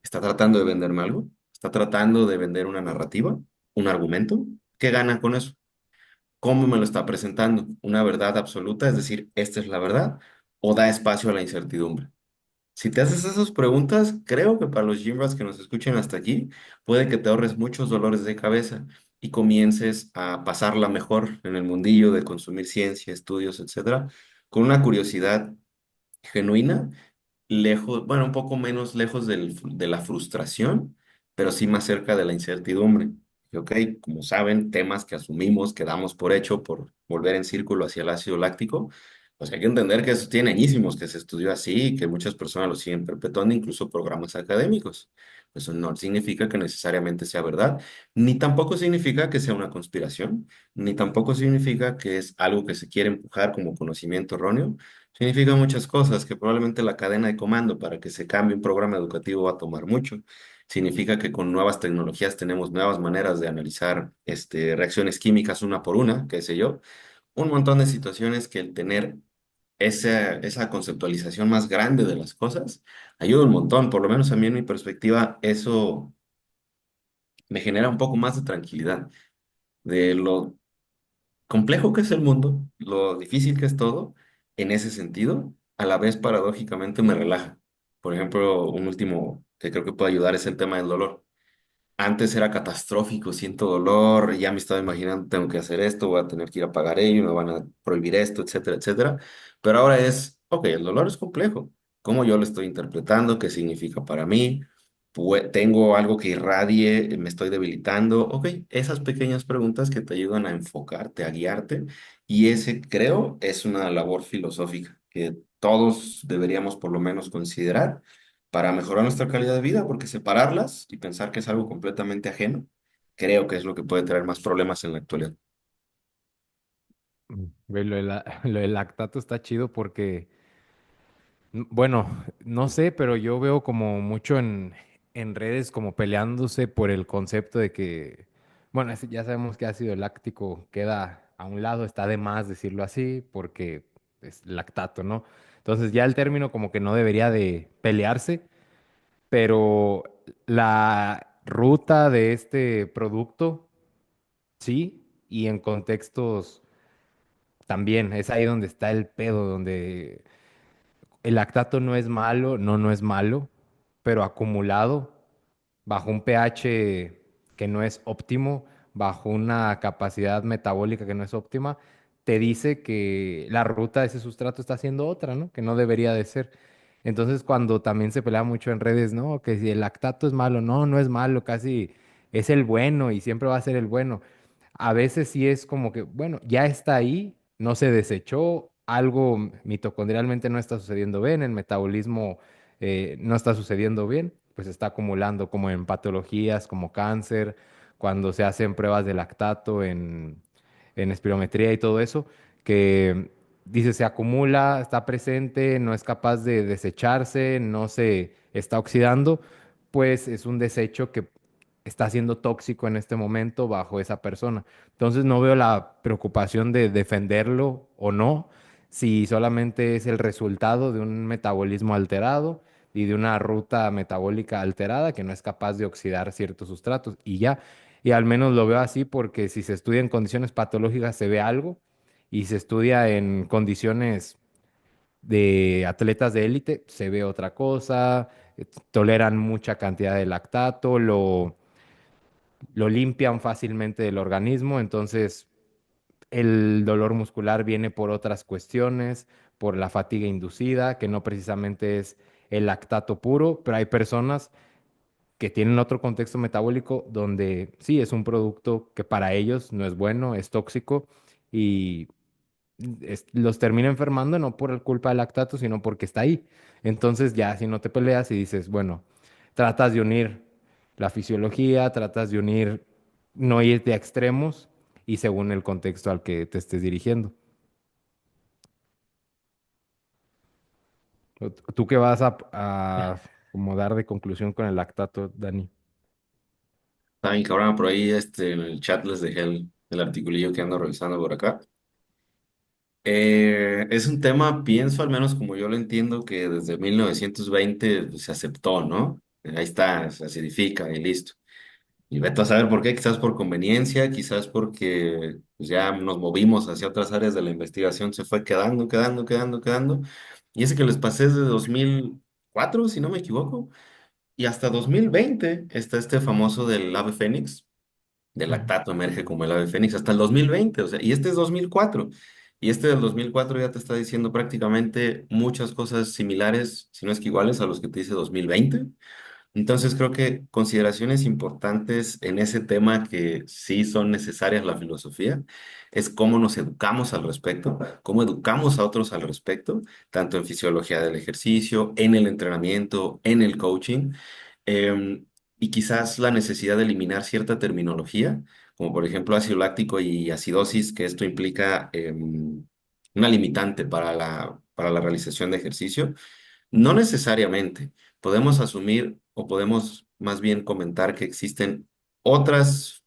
¿Está tratando de venderme algo? ¿Está tratando de vender una narrativa? ¿Un argumento? ¿Qué gana con eso? ¿Cómo me lo está presentando? ¿Una verdad absoluta? Es decir, esta es la verdad, ¿o da espacio a la incertidumbre? Si te haces esas preguntas, creo que para los Gymrats que nos escuchen hasta aquí, puede que te ahorres muchos dolores de cabeza y comiences a pasarla mejor en el mundillo de consumir ciencia, estudios, etcétera, con una curiosidad genuina, lejos, bueno, un poco menos lejos de la frustración, pero sí más cerca de la incertidumbre. Y ok, como saben, temas que asumimos, que damos por hecho por volver en círculo hacia el ácido láctico, Pues hay que entender que eso tiene añísimos, que se estudió así y que muchas personas lo siguen perpetuando, incluso programas académicos. Eso no significa que necesariamente sea verdad, ni tampoco significa que sea una conspiración, ni tampoco significa que es algo que se quiere empujar como conocimiento erróneo. Significa muchas cosas, que probablemente la cadena de comando para que se cambie un programa educativo va a tomar mucho. Significa que con nuevas tecnologías tenemos nuevas maneras de analizar reacciones químicas una por una, qué sé yo, un montón de situaciones que el tener esa conceptualización más grande de las cosas ayuda un montón. Por lo menos a mí en mi perspectiva, eso me genera un poco más de tranquilidad de lo complejo que es el mundo, lo difícil que es todo, en ese sentido, a la vez paradójicamente me relaja. Por ejemplo, un último que creo que puede ayudar es el tema del dolor. Antes era catastrófico, siento dolor, ya me estaba imaginando, tengo que hacer esto, voy a tener que ir a pagar ello, me van a prohibir esto, etcétera, etcétera. Pero ahora es, ok, el dolor es complejo. ¿Cómo yo lo estoy interpretando? ¿Qué significa para mí? ¿Tengo algo que irradie? ¿Me estoy debilitando? Ok, esas pequeñas preguntas que te ayudan a enfocarte, a guiarte. Y ese, creo, es una labor filosófica que todos deberíamos por lo menos considerar para mejorar nuestra calidad de vida, porque separarlas y pensar que es algo completamente ajeno, creo que es lo que puede traer más problemas en la actualidad. Ve, lo del lactato está chido porque, bueno, no sé, pero yo veo como mucho en redes como peleándose por el concepto de que, bueno, ya sabemos que ácido láctico queda a un lado, está de más decirlo así, porque es lactato, ¿no? Entonces ya el término como que no debería de pelearse, pero la ruta de este producto, sí, y en contextos también, es ahí donde está el pedo, donde el lactato no es malo, no es malo, pero acumulado bajo un pH que no es óptimo, bajo una capacidad metabólica que no es óptima, te dice que la ruta de ese sustrato está haciendo otra, ¿no? Que no debería de ser. Entonces, cuando también se pelea mucho en redes, ¿no? Que si el lactato es malo, no es malo, casi es el bueno y siempre va a ser el bueno. A veces sí es como que, bueno, ya está ahí, no se desechó, algo mitocondrialmente no está sucediendo bien, el metabolismo no está sucediendo bien, pues está acumulando como en patologías como cáncer, cuando se hacen pruebas de lactato en espirometría y todo eso, que dice se acumula, está presente, no es capaz de desecharse, no se está oxidando, pues es un desecho que está siendo tóxico en este momento bajo esa persona. Entonces no veo la preocupación de defenderlo o no, si solamente es el resultado de un metabolismo alterado y de una ruta metabólica alterada que no es capaz de oxidar ciertos sustratos y ya. Y al menos lo veo así porque si se estudia en condiciones patológicas se ve algo y se estudia en condiciones de atletas de élite se ve otra cosa, toleran mucha cantidad de lactato, lo limpian fácilmente del organismo, entonces el dolor muscular viene por otras cuestiones, por la fatiga inducida, que no precisamente es el lactato puro, pero hay personas que tienen otro contexto metabólico donde sí es un producto que para ellos no es bueno, es tóxico y los termina enfermando no por culpa del lactato, sino porque está ahí. Entonces ya si no te peleas y dices, bueno, tratas de unir la fisiología, tratas de unir, no irte a extremos y según el contexto al que te estés dirigiendo. ¿Tú qué vas a como dar de conclusión con el lactato, Dani? Está bien, cabrón, por ahí en el chat les dejé el articulillo que ando revisando por acá. Es un tema, pienso, al menos como yo lo entiendo, que desde 1920 pues, se aceptó, ¿no? Ahí está, se acidifica y listo. Y vete a saber por qué, quizás por conveniencia, quizás porque pues, ya nos movimos hacia otras áreas de la investigación, se fue quedando. Y ese que les pasé es de 2004 si no me equivoco, y hasta 2020 está este famoso del ave fénix, del Ujú. lactato emerge como el ave fénix, hasta el 2020 o sea, y este es 2004. Y este del 2004 ya te está diciendo prácticamente muchas cosas similares, si no es que iguales, a los que te dice 2020. Entonces creo que consideraciones importantes en ese tema que sí son necesarias la filosofía es cómo nos educamos al respecto, cómo educamos a otros al respecto, tanto en fisiología del ejercicio, en el entrenamiento, en el coaching, em, y quizás la necesidad de eliminar cierta terminología, como por ejemplo ácido láctico y acidosis, que esto implica una limitante para la realización de ejercicio. No necesariamente. Podemos asumir o podemos más bien comentar que existen otras,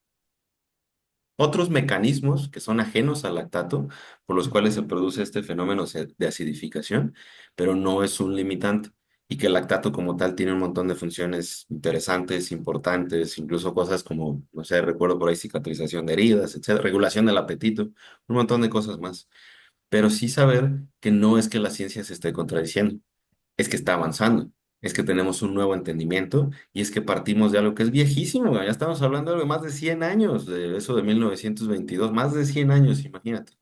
otros mecanismos que son ajenos al lactato por los cuales se produce este fenómeno de acidificación, pero no es un limitante. Y que el lactato como tal tiene un montón de funciones interesantes, importantes, incluso cosas como, no sé, recuerdo por ahí cicatrización de heridas, etcétera, regulación del apetito, un montón de cosas más. Pero sí saber que no es que la ciencia se esté contradiciendo, es que está avanzando, es que tenemos un nuevo entendimiento y es que partimos de algo que es viejísimo, güey. Ya estamos hablando de algo de más de 100 años, de eso de 1922, más de 100 años, imagínate.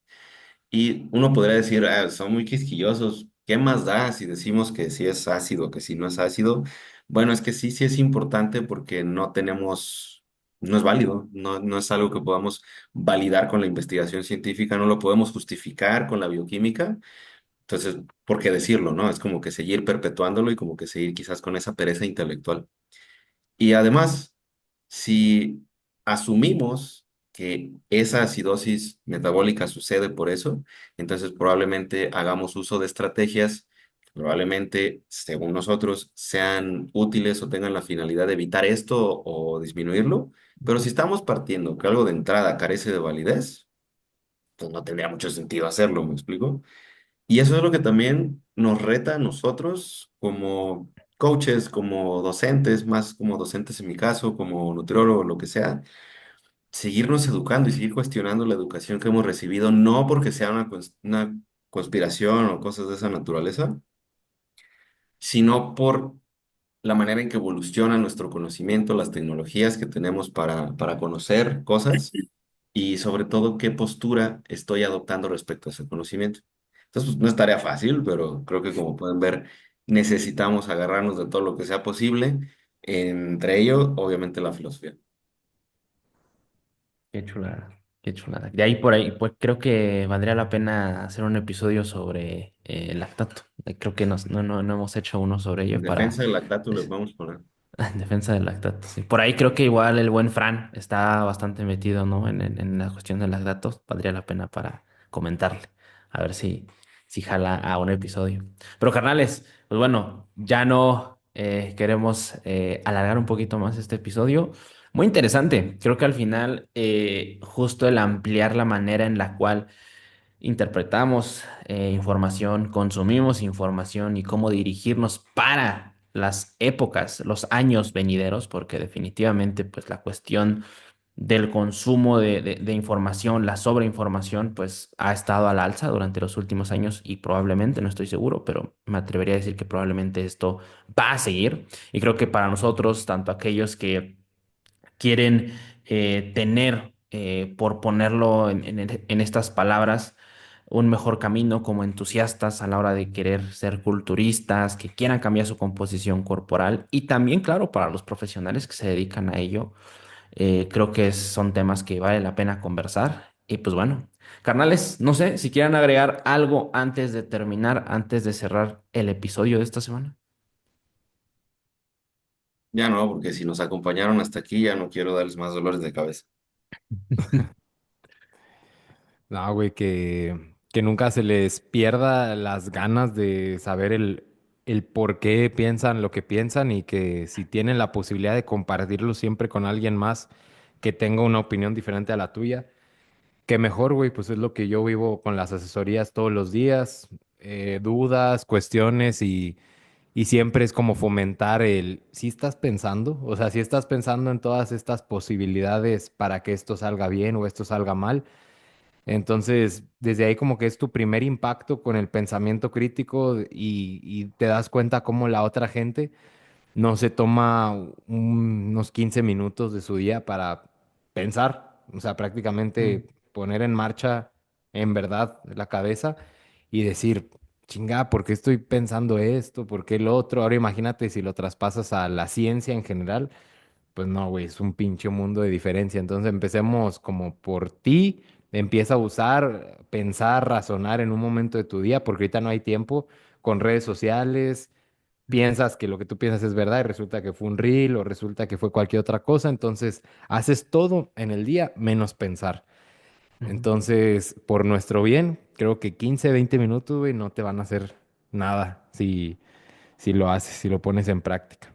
Y uno podría decir, "Ah, son muy quisquillosos, ¿qué más da si decimos que si es ácido, que si no es ácido?" Bueno, es que sí, sí es importante porque no tenemos, no es válido, no es algo que podamos validar con la investigación científica, no lo podemos justificar con la bioquímica. Entonces, ¿por qué decirlo, no? Es como que seguir perpetuándolo y como que seguir quizás con esa pereza intelectual. Y además, si asumimos que esa acidosis metabólica sucede por eso, entonces probablemente hagamos uso de estrategias que probablemente, según nosotros, sean útiles o tengan la finalidad de evitar esto o disminuirlo. Pero si estamos partiendo que algo de entrada carece de validez, pues no tendría mucho sentido hacerlo, ¿me explico? Y eso es lo que también nos reta a nosotros como coaches, como docentes, más como docentes en mi caso, como nutriólogo, lo que sea, seguirnos educando y seguir cuestionando la educación que hemos recibido, no porque sea una conspiración o cosas de esa naturaleza, sino por la manera en que evoluciona nuestro conocimiento, las tecnologías que tenemos para conocer cosas y sobre todo qué postura estoy adoptando respecto a ese conocimiento. Entonces, pues, no es tarea fácil, pero creo que como pueden ver, necesitamos agarrarnos de todo lo que sea posible, entre ellos, obviamente, la filosofía. Qué chulada, qué chulada. De ahí por ahí, pues creo que valdría la pena hacer un episodio sobre el lactato. Creo que no hemos hecho uno sobre En ello para defensa del lactato les vamos a poner. en defensa del lactato. Sí. Por ahí creo que igual el buen Fran está bastante metido, ¿no? En la cuestión del lactato. Valdría la pena para comentarle. A ver si jala a un episodio. Pero carnales, pues bueno, ya no queremos alargar un poquito más este episodio. Muy interesante. Creo que al final, justo el ampliar la manera en la cual interpretamos información, consumimos información y cómo dirigirnos para las épocas, los años venideros, porque definitivamente pues la cuestión del consumo de información, la sobreinformación, pues ha estado al alza durante los últimos años y probablemente, no estoy seguro, pero me atrevería a decir que probablemente esto va a seguir. Y creo que para nosotros, tanto aquellos que quieren tener, por ponerlo en estas palabras, un mejor camino como entusiastas a la hora de querer ser culturistas, que quieran cambiar su composición corporal y también, claro, para los profesionales que se dedican a ello, creo que son temas que vale la pena conversar. Y pues bueno, carnales, no sé si quieran agregar algo antes de terminar, antes de cerrar el episodio de esta semana. Ya no, porque si nos acompañaron hasta aquí, ya no quiero darles más dolores de cabeza. No, güey, que nunca se les pierda las ganas de saber el por qué piensan lo que piensan y que si tienen la posibilidad de compartirlo siempre con alguien más que tenga una opinión diferente a la tuya, que mejor, güey, pues es lo que yo vivo con las asesorías todos los días, dudas, cuestiones y siempre es como fomentar si estás pensando, o sea, si estás pensando en todas estas posibilidades para que esto salga bien o esto salga mal. Entonces, desde ahí como que es tu primer impacto con el pensamiento crítico y te das cuenta cómo la otra gente no se toma unos 15 minutos de su día para pensar, o sea, Mm, prácticamente poner en marcha en verdad la cabeza y decir, chinga, ¿por qué estoy pensando esto? ¿Por qué el otro? Ahora imagínate si lo traspasas a la ciencia en general. Pues no, güey, es un pinche mundo de diferencia. Entonces empecemos como por ti, empieza a usar, pensar, razonar en un momento de tu día, porque ahorita no hay tiempo con redes sociales. Piensas que lo que tú piensas es verdad y resulta que fue un reel o resulta que fue cualquier otra cosa. Entonces haces todo en el día menos pensar. Ujú. Entonces, por nuestro bien, creo que 15, 20 minutos, güey, no te van a hacer nada si lo haces, si lo pones en práctica.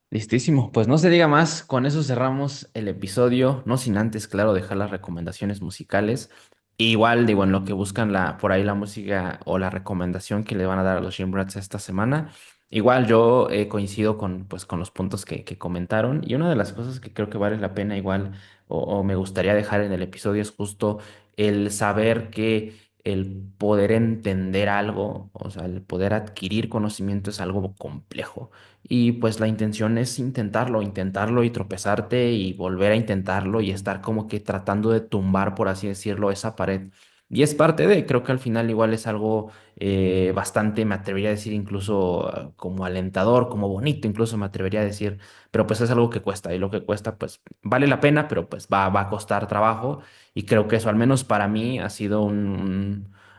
Listísimo, pues no se diga más, con eso cerramos el episodio, no sin antes, claro, dejar las recomendaciones musicales. Igual, digo, en lo que buscan por ahí la música o la recomendación que le van a dar a los Gym Rats esta semana. Igual yo coincido pues, con los puntos que comentaron y una de las cosas que creo que vale la pena igual o me gustaría dejar en el episodio es justo el saber que el poder entender algo, o sea, el poder adquirir conocimiento es algo complejo. Y pues la intención es intentarlo, intentarlo y tropezarte y volver a intentarlo y estar como que tratando de tumbar, por así decirlo, esa pared. Y es parte de, creo que al final igual es algo bastante, me atrevería a decir incluso como alentador, como bonito, incluso me atrevería a decir, pero pues es algo que cuesta y lo que cuesta pues vale la pena, pero pues va a costar trabajo y creo que eso al menos para mí ha sido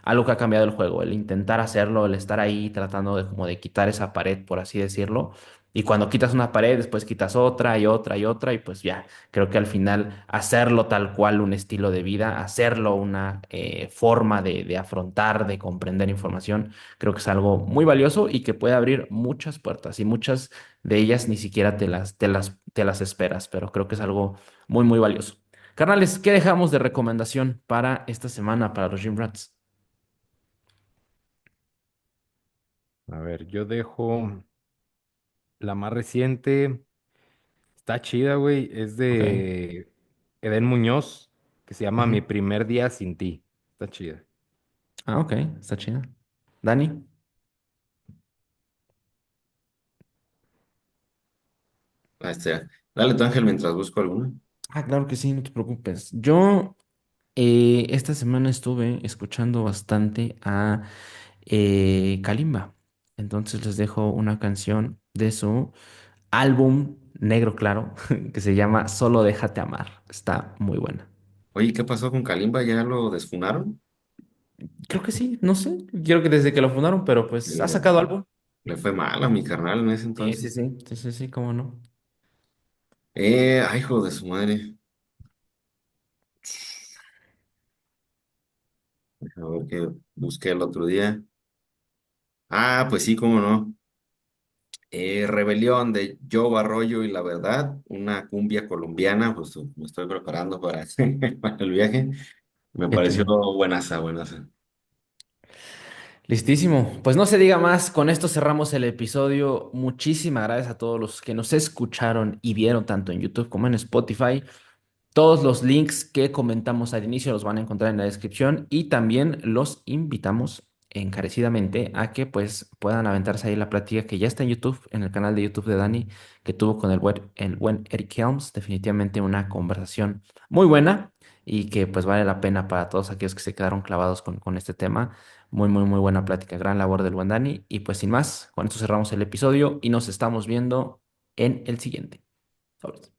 algo que ha cambiado el juego, el intentar hacerlo, el estar ahí tratando de como de quitar esa pared, por así decirlo. Y cuando quitas una pared, después quitas otra y otra y otra, y pues ya, creo que al final hacerlo tal cual un estilo de vida, hacerlo una forma de afrontar, de comprender información, creo que es algo muy valioso y que puede abrir muchas puertas y muchas de ellas ni siquiera te las esperas, pero creo que es algo muy, muy valioso. Carnales, ¿qué dejamos de recomendación para esta semana para los Gym Rats? A ver, yo dejo la más reciente. Está chida, güey. Es Ok. de Eden Muñoz, que se llama Mi Ujú. primer día sin ti. Está chida. Ah, ok, está chido. Dani. Ah, este, dale tu Ángel mientras busco alguna. Ah, claro que sí, no te preocupes. Yo esta semana estuve escuchando bastante a Kalimba. Entonces les dejo una canción de su álbum Negro Claro que se llama Solo Déjate Amar. Está muy buena. Oye, ¿qué pasó con Kalimba? ¿Ya lo desfunaron? Creo que sí, no sé. Creo que desde que lo fundaron, pero pues ha Le, sacado álbum. le fue mal a mi carnal en ese Sí, sí, entonces. sí, sí, sí, sí, cómo no. Ay, hijo de su madre. A ver qué busqué el otro día. Ah, pues sí, cómo no. Rebelión de Joe Arroyo y La Verdad, una cumbia colombiana, pues me estoy preparando para, para el viaje. Me Qué pareció chido. buenaza, buenaza. Listísimo. Pues no se diga más, con esto cerramos el episodio. Muchísimas gracias a todos los que nos escucharon y vieron tanto en YouTube como en Spotify. Todos los links que comentamos al inicio los van a encontrar en la descripción y también los invitamos encarecidamente a que pues puedan aventarse ahí la plática que ya está en YouTube, en el canal de YouTube de Dani, que tuvo con el buen Eric Helms. Definitivamente una conversación muy buena y que pues vale la pena para todos aquellos que se quedaron clavados con este tema. Muy, muy, muy buena plática. Gran labor del buen Dani. Y pues sin más, con esto cerramos el episodio y nos estamos viendo en el siguiente. Sobres.